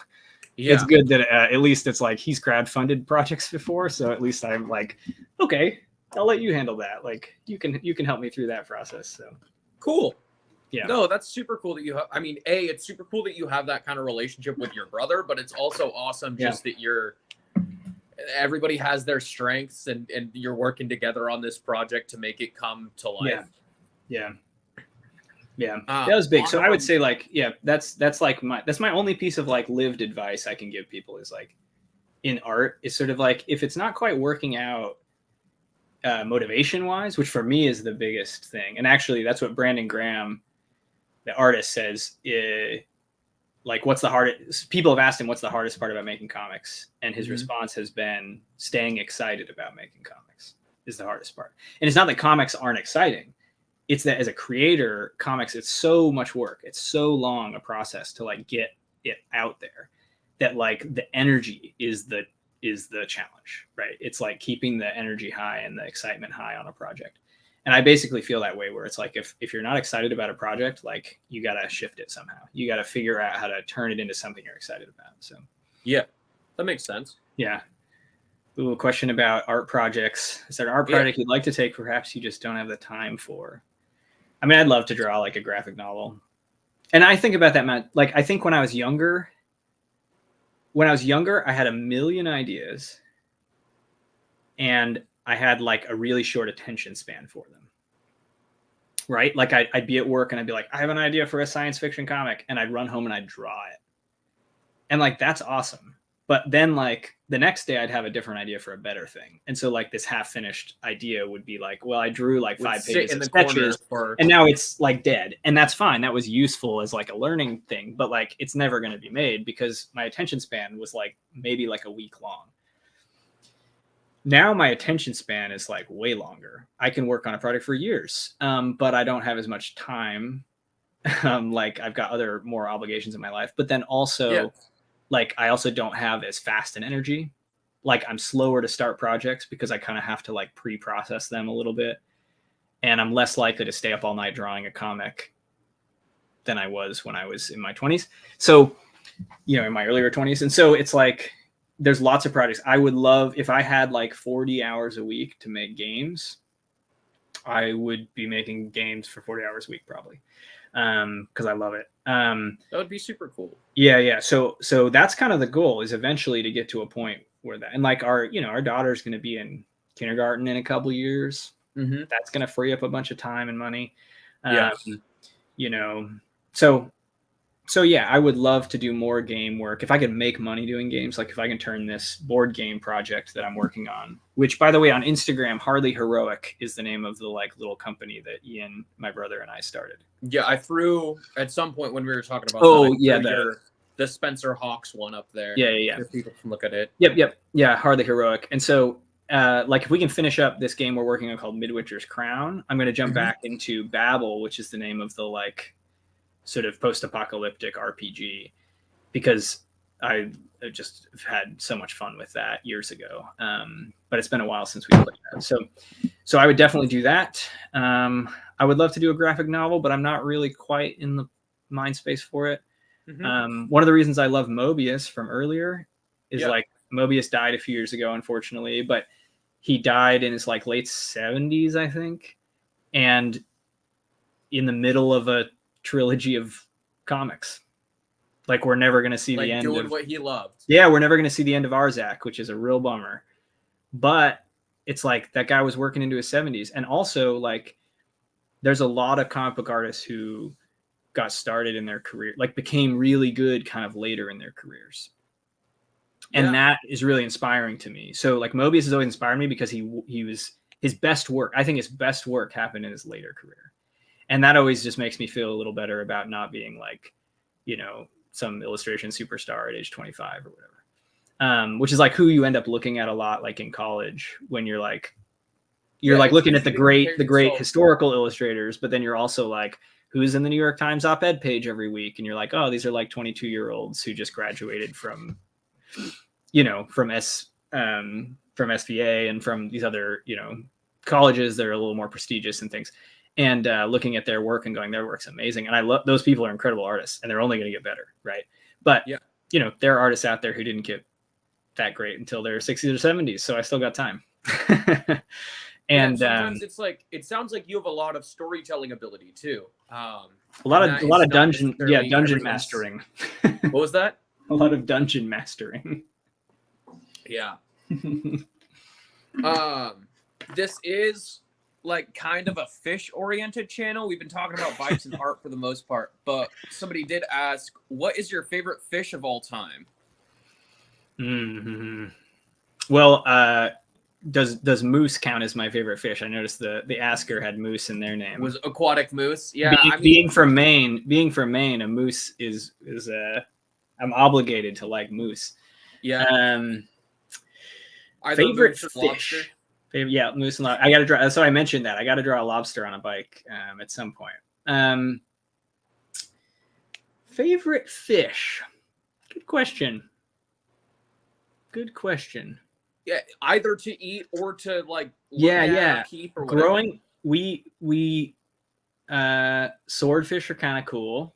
[SPEAKER 2] it's good that at least it's like he's crowdfunded projects before. So at least I'm like, okay, I'll let you handle that. Like you can help me through that process. So
[SPEAKER 1] cool.
[SPEAKER 2] Yeah.
[SPEAKER 1] No, that's super cool that you have. I mean, it's super cool that you have that kind of relationship with your brother, but it's also awesome just that everybody has their strengths and you're working together on this project to make it come to life.
[SPEAKER 2] Yeah. That was big. So I would say like, that's my only piece of like lived advice I can give people is like in art is sort of like, if it's not quite working out motivation wise, which for me is the biggest thing. And actually that's what Brandon Graham, the artist, says, like, what's the hardest? People have asked him, what's the hardest part about making comics? And his response has been staying excited about making comics is the hardest part. And it's not that comics aren't exciting. It's that as a creator, comics, it's so much work. It's so long a process to like get it out there that like the energy is the challenge, right? It's like keeping the energy high and the excitement high on a project. And I basically feel that way where it's like, if you're not excited about a project, like you got to shift it somehow. You got to figure out how to turn it into something you're excited about. So,
[SPEAKER 1] yeah, that makes sense.
[SPEAKER 2] Yeah. A little question about art projects. Is there an art project you'd like to take, perhaps you just don't have the time for? I mean, I'd love to draw like a graphic novel. And I think about that, Matt. Like, I think when I was younger, I had a million ideas and I had like a really short attention span for them. right? Like I'd be at work and I'd be like, I have an idea for a science fiction comic, and I'd run home and I'd draw it. And like, that's awesome. But then like the next day I'd have a different idea for a better thing. And so like this half finished idea would be like, well, I drew like 5 pages of sketches and now it's like dead. And that's fine. That was useful as like a learning thing, but like it's never going to be made because my attention span was like maybe like a week long. Now my attention span is like way longer. I can work on a project for years, but I don't have as much time. Like I've got other more obligations in my life, but then also like I also don't have as fast an energy. Like I'm slower to start projects because I kind of have to like pre-process them a little bit. And I'm less likely to stay up all night drawing a comic than I was when I was in my 20s. So, you know, in my earlier 20s. And so it's like, there's lots of projects. I would love if I had like 40 hours a week to make games, I would be making games for 40 hours a week probably. Because I love it.
[SPEAKER 1] That would be super cool.
[SPEAKER 2] Yeah. So that's kind of the goal, is eventually to get to a point where that, and like our daughter's going to be in kindergarten in a couple years.
[SPEAKER 1] Mm-hmm.
[SPEAKER 2] That's going to free up a bunch of time and money.
[SPEAKER 1] Yes.
[SPEAKER 2] You know, so yeah, I would love to do more game work. If I could make money doing games, like if I can turn this board game project that I'm working on, which by the way, on Instagram, Hardly Heroic is the name of the like little company that Ian, my brother, and I started.
[SPEAKER 1] Yeah, I threw at some point when we were talking about the Spencer Hawks one up there.
[SPEAKER 2] Yeah.
[SPEAKER 1] So people can look at it.
[SPEAKER 2] Yep. Yeah, Hardly Heroic. And so like if we can finish up this game we're working on called Midwinter's Crown, I'm going to jump back into Babel, which is the name of the like sort of post-apocalyptic RPG, because I just had so much fun with that years ago. But it's been a while since we played that. So I would definitely do that. I would love to do a graphic novel, but I'm not really quite in the mind space for it. One of the reasons I love Mobius from earlier is like Mobius died a few years ago, unfortunately, but he died in his like late 70s, I think. And in the middle of a trilogy of comics, like we're never going to see the end
[SPEAKER 1] doing
[SPEAKER 2] of
[SPEAKER 1] what he loved.
[SPEAKER 2] Yeah, we're never going to see the end of Arzak, which is a real bummer. But it's like that guy was working into his 70s. And also like there's a lot of comic book artists who got started in their career, like became really good kind of later in their careers. And that is really inspiring to me. So like Mobius has always inspired me because he was his best work. I think his best work happened in his later career. And that always just makes me feel a little better about not being like, you know, some illustration superstar at age 25 or whatever. Which is like who you end up looking at a lot, like in college, when you're like looking at the great historical illustrators, but then you're also like, who's in the New York Times op-ed page every week? And you're like, oh, these are like 22-year-olds who just graduated from, you know, from SVA and from these other, you know, colleges that are a little more prestigious and things. And looking at their work and going, their work's amazing. And I love those people are incredible artists and they're only going to get better. Right. But, you know, there are artists out there who didn't get that great until their 60s or 70s. So I still got time. And
[SPEAKER 1] sometimes it's like, it sounds like you have a lot of storytelling ability too.
[SPEAKER 2] A lot of dungeon mastering.
[SPEAKER 1] What was that?
[SPEAKER 2] A lot of dungeon mastering.
[SPEAKER 1] Yeah. This is like kind of a fish oriented channel. We've been talking about bikes and art for the most part, but somebody did ask, what is your favorite fish of all time?
[SPEAKER 2] Well, does moose count as my favorite fish? I noticed the asker had moose in their name.
[SPEAKER 1] Was aquatic moose. Yeah.
[SPEAKER 2] Being from Maine, a moose is I'm obligated to like moose.
[SPEAKER 1] Yeah.
[SPEAKER 2] Favorite fish. Yeah, moose and lobster. I got to draw. So I mentioned that I got to draw a lobster on a bike at some point. Favorite fish. Good question.
[SPEAKER 1] Yeah, either to eat or to like keep or whatever.
[SPEAKER 2] Growing, we swordfish are kind of cool.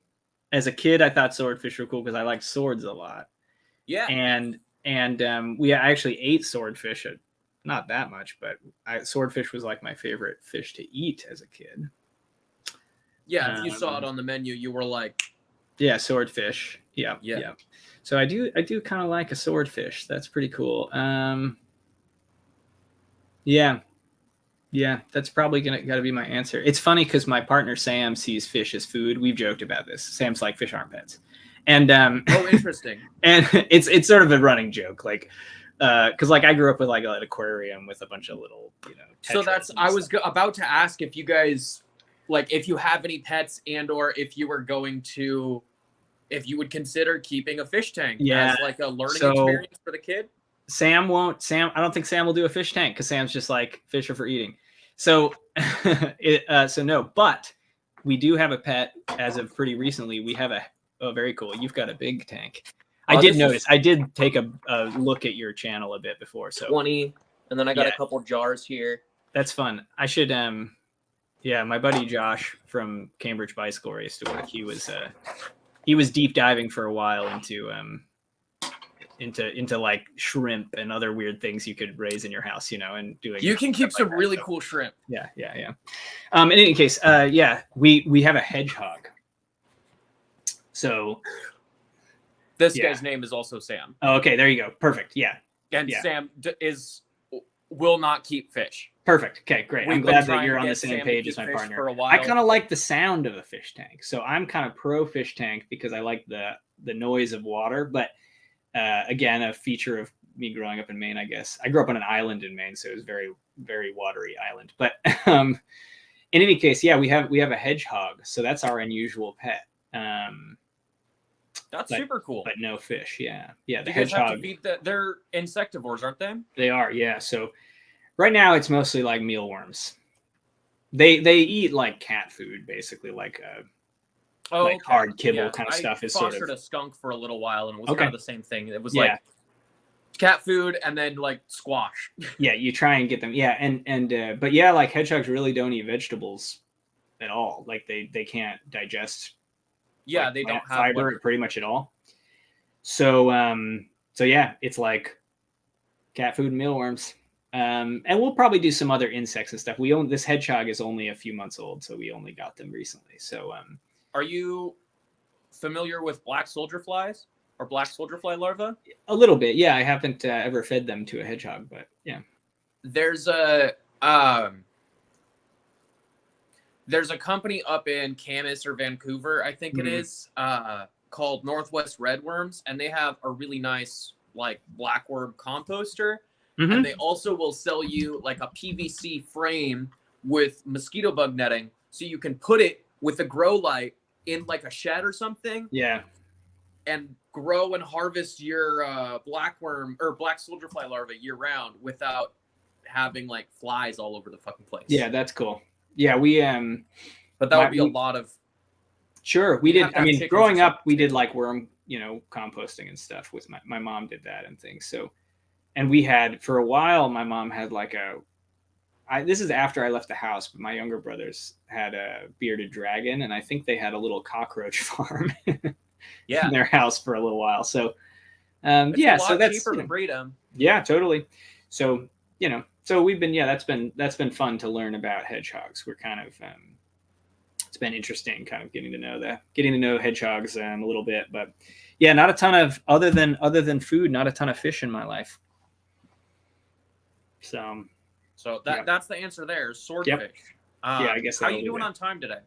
[SPEAKER 2] As a kid, I thought swordfish were cool because I liked swords a lot. Yeah, and I actually ate swordfish. Not that much, but swordfish was like my favorite fish to eat as a kid.
[SPEAKER 1] Yeah, if you saw it on the menu, you were like,
[SPEAKER 2] yeah, swordfish. Yeah. So I do kind of like a swordfish. That's pretty cool. Yeah, Yeah, that's probably got to be my answer. It's funny because my partner Sam sees fish as food. We've joked about this. Sam's like, fish aren't pets, and
[SPEAKER 1] Oh, interesting.
[SPEAKER 2] and it's sort of a running joke, like because like I grew up with like an aquarium with a bunch of little
[SPEAKER 1] So
[SPEAKER 2] tetras and
[SPEAKER 1] I was
[SPEAKER 2] stuff.
[SPEAKER 1] about to ask if you guys like if you have any pets and or if you were going to if you would consider keeping a fish tank
[SPEAKER 2] Yeah,
[SPEAKER 1] as like a learning
[SPEAKER 2] so
[SPEAKER 1] experience for the kid.
[SPEAKER 2] Sam won't. I don't think Sam will do a fish tank because Sam's just like, fish are for eating. So, so no. But we do have a pet as of pretty recently. We have a oh, very cool. You've got a big tank. I did
[SPEAKER 1] This
[SPEAKER 2] notice.
[SPEAKER 1] is
[SPEAKER 2] I did take a look at your channel a bit before. So
[SPEAKER 1] 20, and then I got
[SPEAKER 2] Yeah.
[SPEAKER 1] a couple jars here.
[SPEAKER 2] that's fun. I should yeah, my buddy Josh from Cambridge Bicycle Race to work. He was deep diving for a while into like shrimp and other weird things you could raise in your house, and doing.
[SPEAKER 1] You can keep
[SPEAKER 2] stuff like
[SPEAKER 1] some
[SPEAKER 2] that,
[SPEAKER 1] really
[SPEAKER 2] so.
[SPEAKER 1] cool shrimp.
[SPEAKER 2] Yeah. In any case, yeah, we have a hedgehog. So
[SPEAKER 1] This
[SPEAKER 2] Yeah.
[SPEAKER 1] guy's name is also Sam,
[SPEAKER 2] oh, okay, there you go. Perfect. Yeah,
[SPEAKER 1] and
[SPEAKER 2] Yeah.
[SPEAKER 1] Sam will not keep fish.
[SPEAKER 2] perfect. Okay, great.
[SPEAKER 1] We've
[SPEAKER 2] I'm
[SPEAKER 1] been
[SPEAKER 2] glad
[SPEAKER 1] trying
[SPEAKER 2] that you're
[SPEAKER 1] to
[SPEAKER 2] on the
[SPEAKER 1] get
[SPEAKER 2] same
[SPEAKER 1] Sam to
[SPEAKER 2] page
[SPEAKER 1] keep
[SPEAKER 2] as my
[SPEAKER 1] fish
[SPEAKER 2] partner.
[SPEAKER 1] for a while.
[SPEAKER 2] I kind of like the sound of a fish tank, so I'm kind of pro fish tank because I like the noise of water. But again, a feature of me growing up in Maine, I guess. I grew up on an island in Maine, so it was very, very watery island. But in any case, yeah, we have a hedgehog, so that's our unusual pet.
[SPEAKER 1] That's
[SPEAKER 2] but-
[SPEAKER 1] super cool.
[SPEAKER 2] But no fish. Yeah, the
[SPEAKER 1] You guys have to
[SPEAKER 2] hedgehog.
[SPEAKER 1] feed they're insectivores, aren't they?
[SPEAKER 2] They are, yeah. So right now it's mostly like mealworms. They eat like cat food, basically, like like hard kibble kind of stuff. Is
[SPEAKER 1] I
[SPEAKER 2] sort
[SPEAKER 1] fostered
[SPEAKER 2] of
[SPEAKER 1] a skunk for a little while, and it was
[SPEAKER 2] Okay.
[SPEAKER 1] kind of the same thing. It was
[SPEAKER 2] Yeah.
[SPEAKER 1] like cat food and then like squash.
[SPEAKER 2] yeah. You try and get them, yeah, and but yeah, like hedgehogs really don't eat vegetables at all. Like they can't digest
[SPEAKER 1] Yeah,
[SPEAKER 2] like
[SPEAKER 1] they don't
[SPEAKER 2] plant
[SPEAKER 1] have
[SPEAKER 2] fiber pretty much at all. So so yeah, it's like cat food and mealworms. And we'll probably do some other insects and stuff. This hedgehog is only a few months old, so we only got them recently. So
[SPEAKER 1] Are you familiar with black soldier flies or black soldier fly larvae?
[SPEAKER 2] a little bit, yeah. I haven't ever fed them to a hedgehog, but yeah.
[SPEAKER 1] There's a company up in Camas or Vancouver, I think it
[SPEAKER 2] Mhm.
[SPEAKER 1] is, called Northwest Redworms, and they have a really nice like blackworm composter.
[SPEAKER 2] Mhm.
[SPEAKER 1] And they also will sell you like a PVC frame with mosquito bug netting, so you can put it with a grow light in like a shed or something,
[SPEAKER 2] Yeah,
[SPEAKER 1] and grow and harvest your blackworm or black soldier fly larvae year round without having like flies all over the fucking place.
[SPEAKER 2] yeah, that's cool. Yeah, we
[SPEAKER 1] But that would be a
[SPEAKER 2] we-
[SPEAKER 1] lot of.
[SPEAKER 2] sure we
[SPEAKER 1] You
[SPEAKER 2] did.
[SPEAKER 1] have to
[SPEAKER 2] I
[SPEAKER 1] have
[SPEAKER 2] mean,
[SPEAKER 1] chickens
[SPEAKER 2] growing
[SPEAKER 1] or
[SPEAKER 2] up, we
[SPEAKER 1] something,
[SPEAKER 2] did
[SPEAKER 1] too.
[SPEAKER 2] like worm, composting and stuff. With my mom did that and things. So, and we had for a while. My mom had like this is after I left the house, but my younger brothers had a bearded dragon, and I think they had a little cockroach farm
[SPEAKER 1] Yeah,
[SPEAKER 2] in their house for a little while. So,
[SPEAKER 1] it's
[SPEAKER 2] yeah,
[SPEAKER 1] a lot
[SPEAKER 2] so that's
[SPEAKER 1] cheaper to breed them.
[SPEAKER 2] yeah, totally. So so we've been that's been fun to learn about hedgehogs. We're kind of it's been interesting, kind of getting to know hedgehogs a little bit, but yeah, not a ton of other than food, not a ton of fish in my life. So
[SPEAKER 1] So
[SPEAKER 2] Yeah.
[SPEAKER 1] that's the answer there. Swordfish.
[SPEAKER 2] Yep. I guess
[SPEAKER 1] How
[SPEAKER 2] that'll
[SPEAKER 1] you
[SPEAKER 2] do
[SPEAKER 1] doing
[SPEAKER 2] that.
[SPEAKER 1] on time today?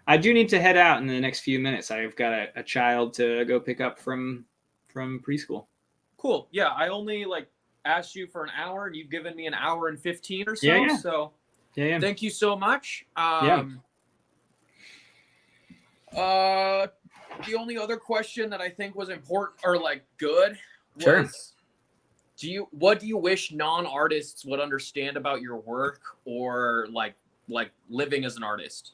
[SPEAKER 2] I do need to head out in the next few minutes. I've got a child to go pick up from preschool.
[SPEAKER 1] Cool. Yeah, I only like asked you for an hour, and you've given me an hour and 15 or so.
[SPEAKER 2] Yeah.
[SPEAKER 1] So
[SPEAKER 2] Yeah.
[SPEAKER 1] thank you so much.
[SPEAKER 2] Yeah.
[SPEAKER 1] The only other question that I think was important or like good was,
[SPEAKER 2] Sure.
[SPEAKER 1] what do you wish non-artists would understand about your work or like living as an artist?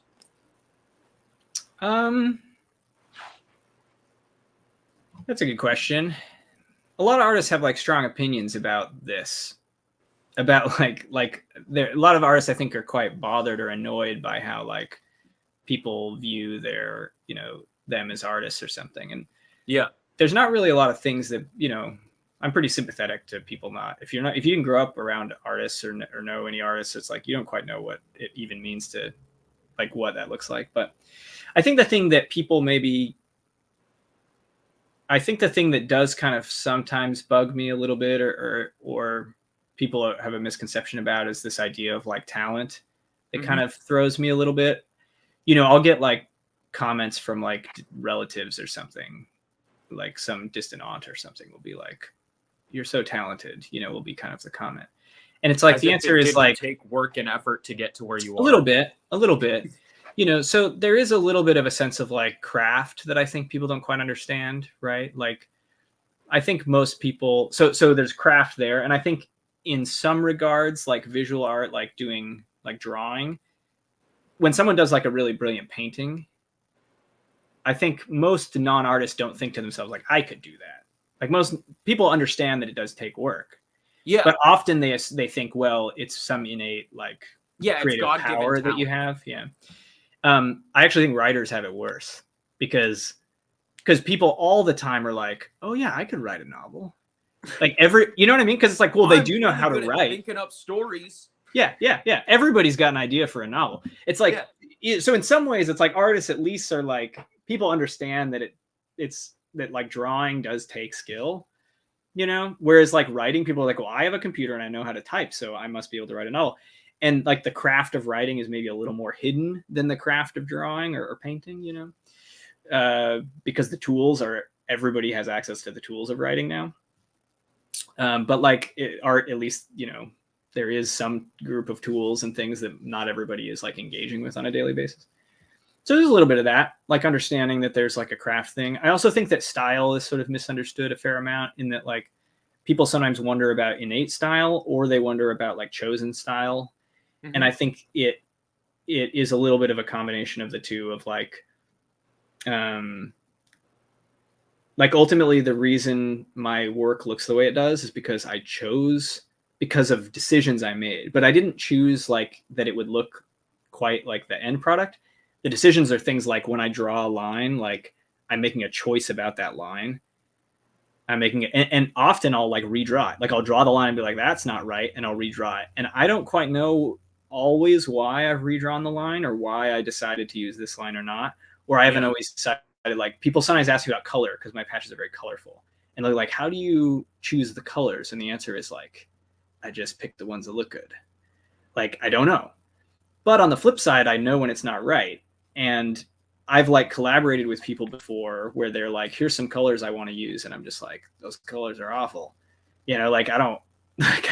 [SPEAKER 2] That's a good question. A lot of artists have like strong opinions about this. About like there a lot of artists I think are quite bothered or annoyed by how like people view their, them as artists or something. And
[SPEAKER 1] Yeah.
[SPEAKER 2] there's not really a lot of things that, I'm pretty sympathetic to people if you didn't grow up around artists or know any artists, it's like you don't quite know what it even means to like what that looks like. But I think the thing that does kind of sometimes bug me a little bit or people have a misconception about is this idea of like talent. It
[SPEAKER 1] Mhm.
[SPEAKER 2] kind of throws me a little bit. You know, I'll get like comments from like relatives or something, like some distant aunt or something will be like, "You're so talented," you know, will be kind of the comment. And it's like
[SPEAKER 3] As
[SPEAKER 2] the
[SPEAKER 3] if
[SPEAKER 2] answer
[SPEAKER 3] it
[SPEAKER 2] is
[SPEAKER 3] didn't
[SPEAKER 2] like
[SPEAKER 3] take work and effort to get to where you
[SPEAKER 2] a
[SPEAKER 3] are.
[SPEAKER 2] little bit. You know, so there is a little bit of a sense of like craft that I think people don't quite understand, right? Like I think most people so there's craft there, and I think in some regards like visual art, like doing like drawing, when someone does like a really brilliant painting, I think most non-artists don't think to themselves like I could do that. Like most people understand that it does take work,
[SPEAKER 1] Yeah.
[SPEAKER 2] but often they think, well, it's some innate like
[SPEAKER 1] Yeah. It's
[SPEAKER 2] creative
[SPEAKER 1] God-given
[SPEAKER 2] power that you
[SPEAKER 1] talent.
[SPEAKER 2] have. Yeah. I actually think writers have it worse because people all the time are like, oh yeah, I could write a novel. Like you know what I mean? Because it's like, well, they
[SPEAKER 1] I'm
[SPEAKER 2] do know
[SPEAKER 1] really
[SPEAKER 2] how to
[SPEAKER 1] good at
[SPEAKER 2] write.
[SPEAKER 1] thinking up stories.
[SPEAKER 2] Yeah. Everybody's got an idea for a novel. It's like, so in some ways, it's like artists at least are like, people understand that it's that like drawing does take skill, you know? Whereas like writing, people are like, well, I have a computer and I know how to type, so I must be able to write a novel. And like the craft of writing is maybe a little more hidden than the craft of drawing or painting, you know? Because the tools are, everybody has access to the tools of writing now. But like art, at least, you know, there is some group of tools and things that not everybody is like engaging with on a daily basis. So there's a little bit of that, like understanding that there's like a craft thing. I also think that style is sort of misunderstood a fair amount, in that like people sometimes wonder about innate style or they wonder about like chosen style.
[SPEAKER 1] Mhm.
[SPEAKER 2] And I think it is a little bit of a combination of the two, of like ultimately the reason my work looks the way it does is because I chose, because of decisions I made, but I didn't choose like that it would look quite like the end product. The decisions are things like when I draw a line, like I'm making a choice about that line. I'm making it, and often I'll like redraw it. Like I'll draw the line and be like, that's not right, and I'll redraw it. And I don't quite know always why I've redrawn the line or why I decided to use this line or not, or I haven't always decided. Like people sometimes ask me about color because my patches are very colorful, and they're like, how do you choose the colors? And the answer is like, I just pick the ones that look good. Like I don't know. But on the flip side, I know when it's not right. And I've like collaborated with people before where they're like, here's some colors I want to use, and I'm just like, those colors are awful, you know, like I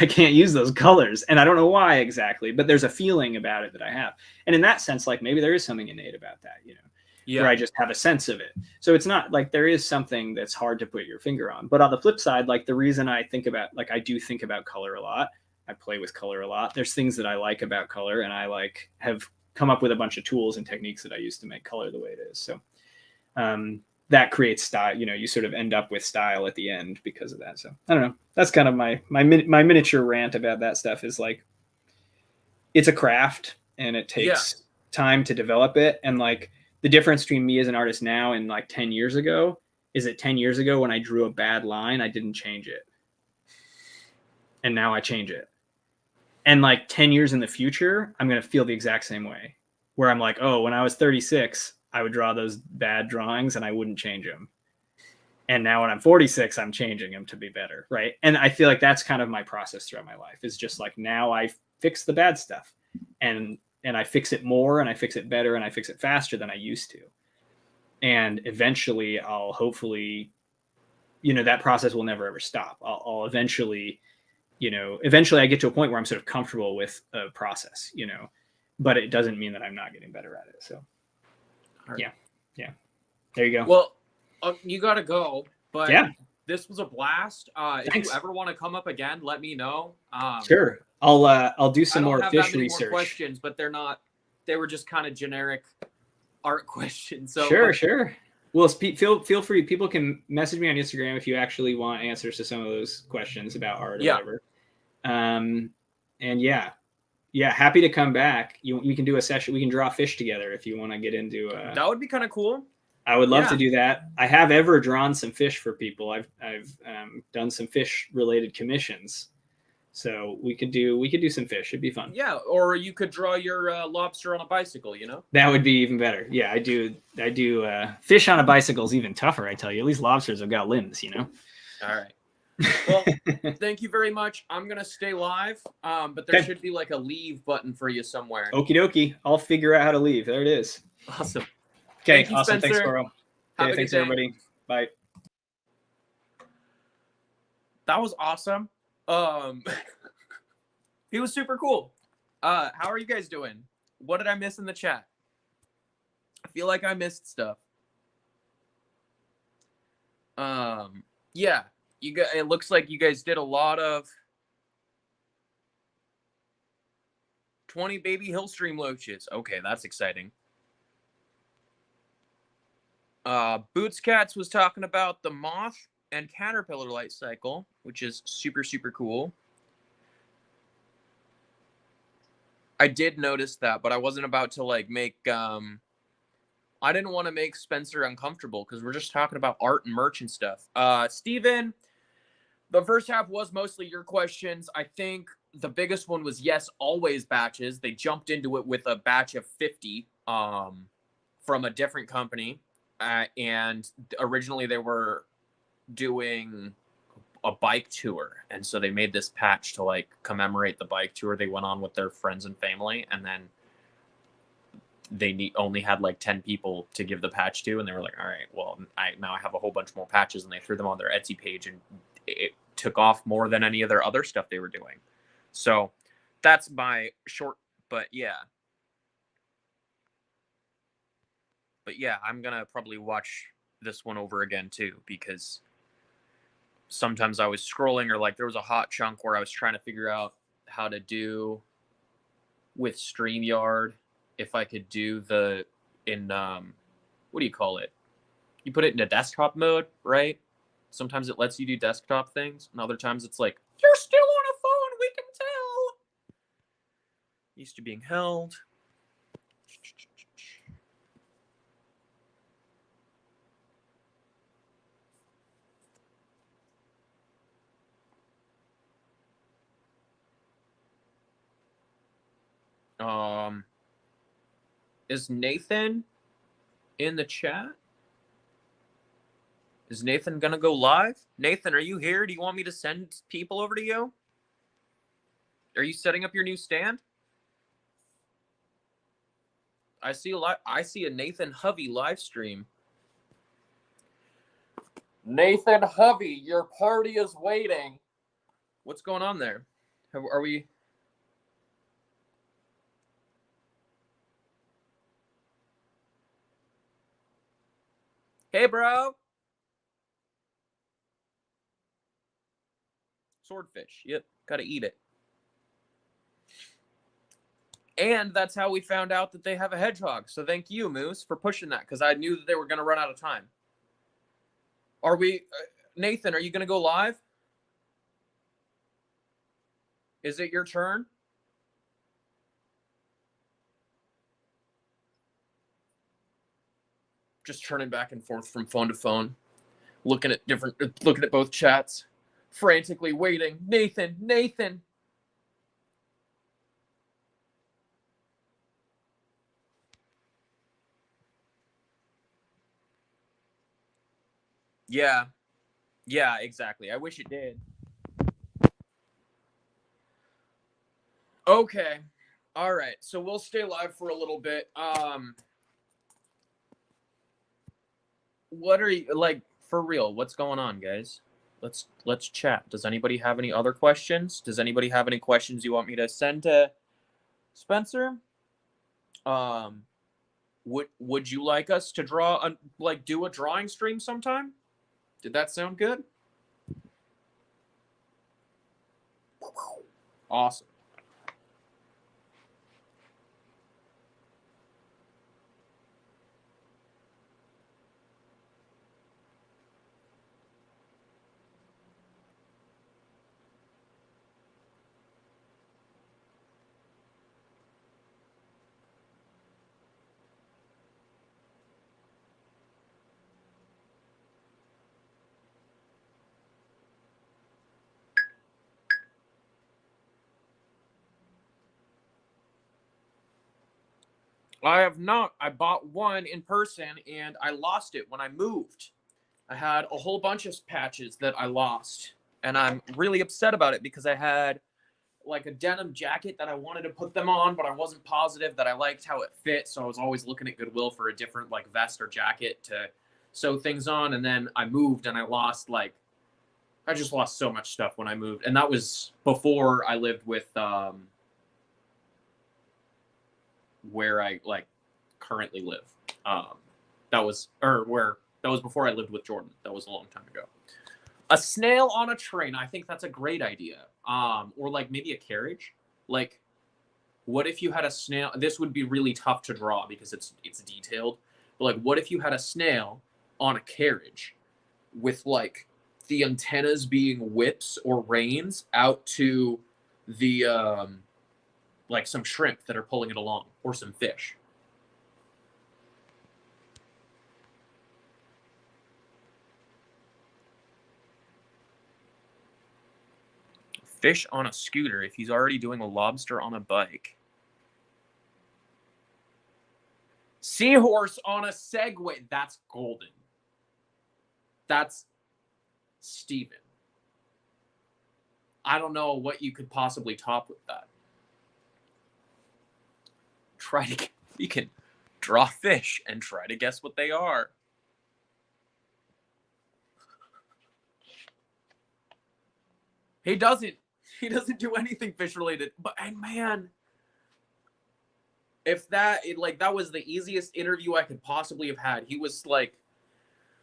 [SPEAKER 2] can't use those colors, and I don't know why exactly, but there's a feeling about it that I have. And in that sense, like maybe there is something innate about that, you know, where I just have a sense of it. So it's not like there is something that's hard to put your finger on. But on the flip side, like the reason I think about, like I do think about color a lot, I play with color a lot. There's things that I like about color, and I like have come up with a bunch of tools and techniques that I use to make color the way it is. So that creates style. You know, you sort of end up with style at the end because of that. So I don't know. That's kind of my miniature rant about that stuff. Is like, it's a craft and it takes time to develop it. And like the difference between me as an artist now and like 10 years ago is that 10 years ago when I drew a bad line, I didn't change it. And now I change it. And like 10 years in the future, I'm going to feel the exact same way, where I'm like, oh, when I was 36, I would draw those bad drawings and I wouldn't change them. And now when I'm 46, I'm changing them to be better. Right. And I feel like that's kind of my process throughout my life, is just like, now I fix the bad stuff and I fix it more and I fix it better and I fix it faster than I used to. And eventually I'll hopefully, you know, that process will never ever stop. I'll eventually, you know, I get to a point where I'm sort of comfortable with a process, you know, but it doesn't mean that I'm not getting better at it. So yeah. There you go.
[SPEAKER 1] Well, you got to go, but
[SPEAKER 2] yeah,
[SPEAKER 1] this was a blast. If you ever want to come up again, let me know.
[SPEAKER 2] Sure. I'll do some more fish research.
[SPEAKER 1] More questions, but they were just kind of generic art questions. So
[SPEAKER 2] sure. Well, feel free. People can message me on Instagram if you actually want answers to some of those questions about art or whatever. And happy to come back. We can do a session. We can draw fish together if you want to get into.
[SPEAKER 1] That would be kind of cool.
[SPEAKER 2] I would love to do that. I have ever drawn some fish for people. I've done some fish related commissions, so we could do some fish. It'd be fun.
[SPEAKER 1] Yeah, or you could draw your lobster on a bicycle. You know,
[SPEAKER 2] that would be even better. Yeah, I do. Fish on a bicycle is even tougher. I tell you, at least lobsters have got limbs. You know.
[SPEAKER 1] All right. Well, thank you very much. I'm gonna stay live, but there
[SPEAKER 2] Okay.
[SPEAKER 1] should be like a leave button for you somewhere.
[SPEAKER 2] Okie dokie. I'll figure out how to leave. There it is.
[SPEAKER 1] Awesome.
[SPEAKER 2] Okay.
[SPEAKER 1] Thank you,
[SPEAKER 2] Awesome. Thanks,
[SPEAKER 1] Spencer.
[SPEAKER 2] Coro.
[SPEAKER 1] Have
[SPEAKER 2] Okay.
[SPEAKER 1] a
[SPEAKER 2] Thanks,
[SPEAKER 1] good day.
[SPEAKER 2] everybody. Bye.
[SPEAKER 1] That was awesome. He was super cool. How are you guys doing? What did I miss in the chat? I feel like I missed stuff. Yeah, you got. It looks like you guys did a lot of 20 baby Hillstream loaches. Okay, that's exciting. Boots Cats was talking about the moth and caterpillar light cycle, which is super, super cool. I did notice that, but I wasn't about to like make I didn't want to make Spencer uncomfortable because we're just talking about art and merch and stuff. Steven, the first half was mostly your questions. I think the biggest one was yes, always batches. They jumped into it with a batch of 50 from a different company. And originally they were doing a bike tour, and so they made this patch to like commemorate the bike tour they went on with their friends and family, and then they only had like 10 people to give the patch to, and they were like, all right, well, now I have a whole bunch more patches, and they threw them on their Etsy page, and it took off more than any of their other stuff they were doing. So that's my short, but yeah, I'm gonna probably watch this one over again too, because sometimes I was scrolling, or like there was a hot chunk where I was trying to figure out how to do with StreamYard, if I could do the what do you call it? You put it into desktop mode, right? Sometimes it lets you do desktop things, and other times it's like, you're still on a phone, we can tell. Used to being held. Is Nathan in the chat? Is Nathan gonna go live? Nathan, are you here? Do you want me to send people over to you? Are you setting up your new stand? I see a Nathan Hovey live stream. Nathan Hovey, your party is waiting. What's going on there? Are we? Hey, bro. Swordfish. Yep, gotta eat it. And that's how we found out that they have a hedgehog. So thank you, Moose, for pushing that, because I knew that they were going to run out of time. Are we... Nathan, are you going to go live? Is it your turn? Just turning back and forth from phone to phone. Looking at both chats. Frantically waiting. Nathan, Nathan. Yeah. Yeah, exactly. I wish it did. Okay. All right. So we'll stay live for a little bit. What are you like for real? What's going on, guys? Let's chat. Does anybody have any other questions? Does anybody have any questions you want me to send to Spencer? Would you like us to do a drawing stream sometime? Did that sound good? Awesome. I have not. I bought one in person and I lost it when I moved. I had a whole bunch of patches that I lost. and I'm really upset about it because I had like a denim jacket that I wanted to put them on, but I wasn't positive that I liked how it fit. So I was always looking at Goodwill for a different like vest or jacket to sew things on. And then I moved and I just lost so much stuff when I moved. And that was before I lived with where I like currently live. That was before I lived with Jordan. That was a long time ago. A snail on a train. I think that's a great idea. Or like maybe a carriage. Like, what if you had a snail? This would be really tough to draw because it's detailed. But like, what if you had a snail on a carriage with like the antennas being whips or reins out to the like some shrimp that are pulling it along, or some fish. Fish on a scooter if he's already doing a lobster on a bike. Seahorse on a Segway. That's golden. That's Steven. I don't know what you could possibly top with that. You can draw fish and try to guess what they are. He doesn't do anything fish related. But man, if that was the easiest interview I could possibly have had. He was like,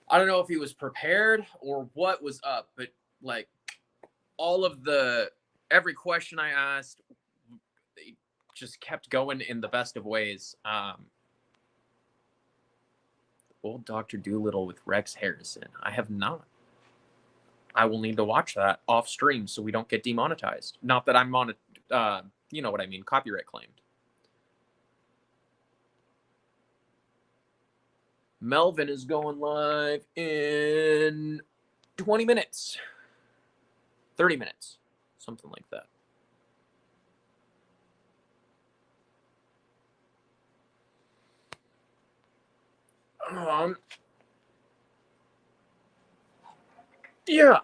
[SPEAKER 1] I don't know if he was prepared or what was up, but like every question I asked, they just kept going in the best of ways. Old Dr. Dolittle with Rex Harrison. I have not. I will need to watch that off stream so we don't get demonetized. Not that I'm on you know what I mean, copyright claimed. Melvin is going live in 20 minutes. 30 minutes. Something like that. Yeah,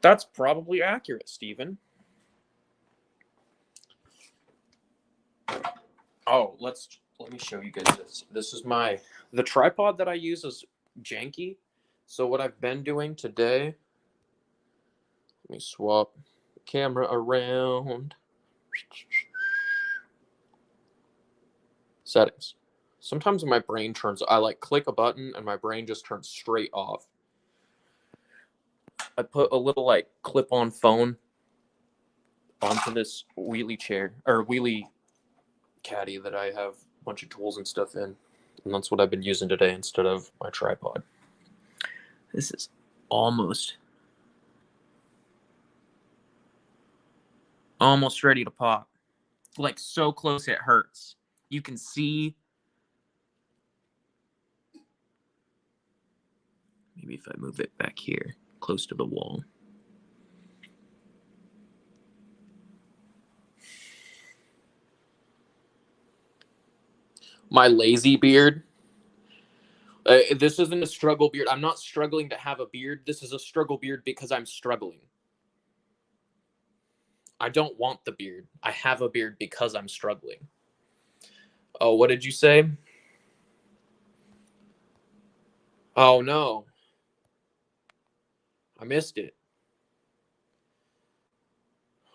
[SPEAKER 1] that's probably accurate, Steven. Oh, let me show you guys this. This is the tripod that I use is janky. So what I've been doing today, let me swap the camera around. Settings. Sometimes my brain I like click a button and my brain just turns straight off. I put a little like clip-on phone onto this wheelie chair or wheelie caddy that I have a bunch of tools and stuff in, and that's what I've been using today instead of my tripod. This is almost ready to pop. Like so close it hurts. You can see. Maybe if I move it back here, close to the wall. My lazy beard. This isn't a struggle beard. I'm not struggling to have a beard. This is a struggle beard because I'm struggling. I don't want the beard. I have a beard because I'm struggling. Oh, what did you say? Oh, no. I missed it.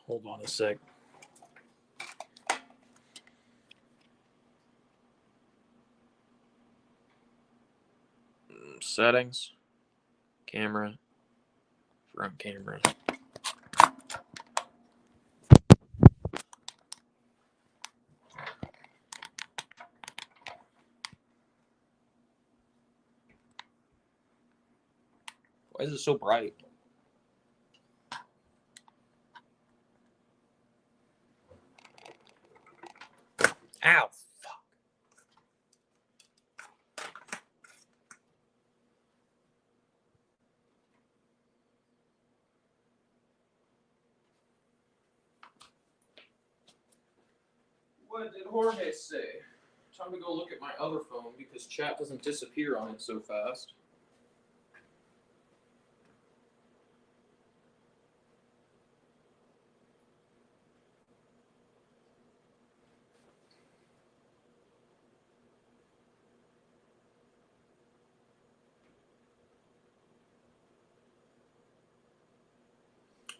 [SPEAKER 1] Hold on a sec. Settings. Camera. Front camera. Why is it so bright? Ow, fuck. What did Jorge say? Time to go look at my other phone because chat doesn't disappear on it so fast.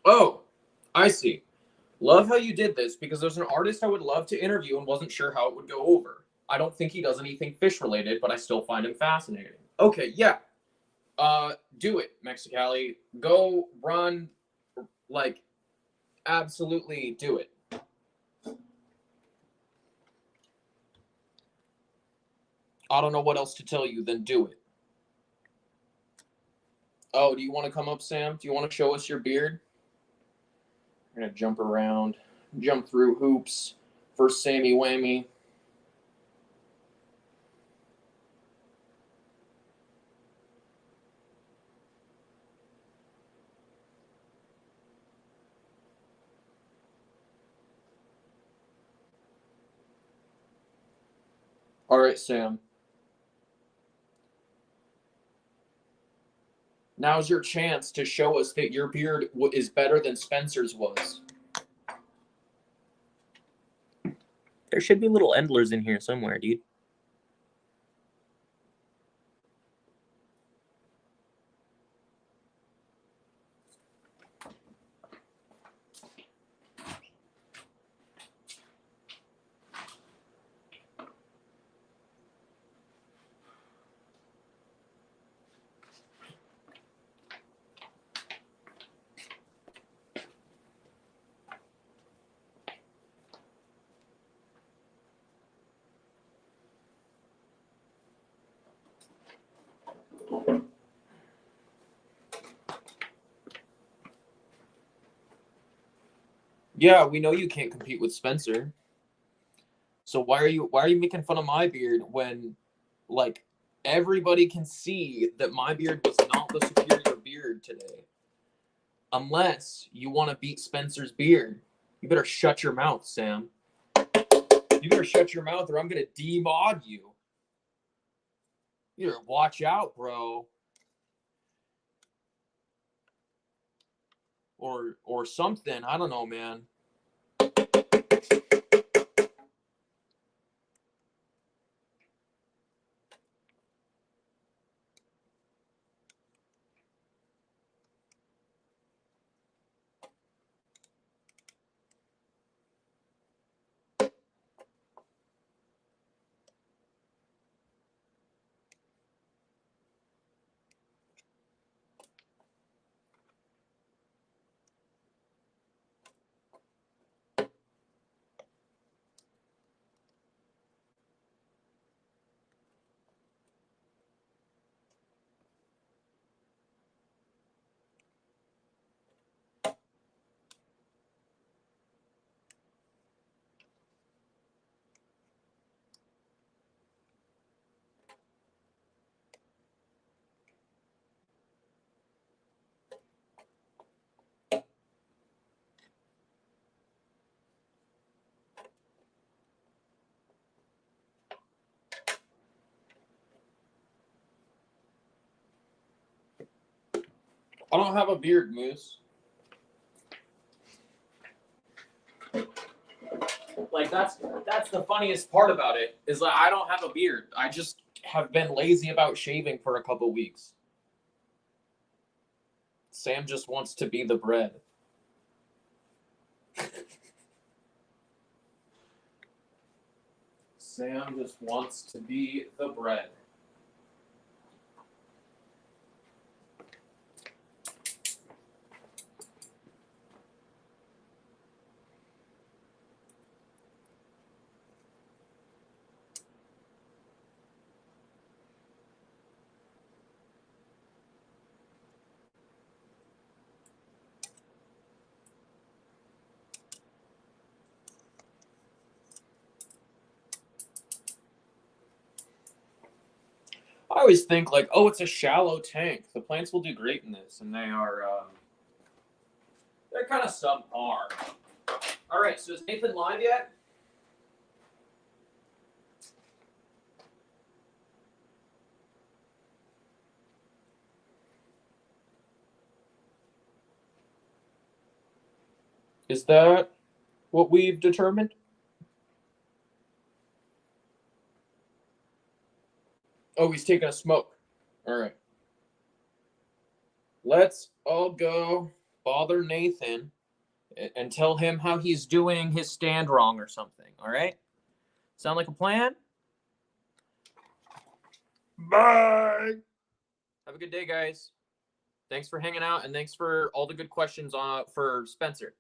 [SPEAKER 1] Oh, I see. Love how you did this because there's an artist I would love to interview and wasn't sure how it would go over. I don't think he does anything fish related, but I still find him fascinating. Okay, yeah. Do it, Mexicali. Go run, like, absolutely do it. I don't know what else to tell you than do it. Oh, do you want to come up, Sam? Do you want to show us your beard? We're gonna jump around, jump through hoops. First Sammy Whammy. All right, Sam. Now's your chance to show us that your beard is better than Spencer's was.
[SPEAKER 4] There should be little endlers in here somewhere, dude.
[SPEAKER 1] Yeah, we know you can't compete with Spencer. So why are you making fun of my beard when, like, everybody can see that my beard was not the superior beard today? Unless you want to beat Spencer's beard. You better shut your mouth, Sam. You better shut your mouth or I'm gonna demod you. You better watch out, bro. Or something. I don't know, man. I don't have a beard, Moose. Like that's the funniest part about it is that I don't have a beard. I just have been lazy about shaving for a couple weeks. Sam just wants to be the bread. Sam just wants to be the bread. I always think like, oh, it's a shallow tank. The plants will do great in this, and they are they're kind of subpar. All right, so is Nathan live yet? Is that what we've determined? Oh, he's taking a smoke. All right. Let's all go bother Nathan and tell him how he's doing his stand wrong or something. All right? Sound like a plan? Bye. Have a good day, guys. Thanks for hanging out, and thanks for all the good questions for Spencer.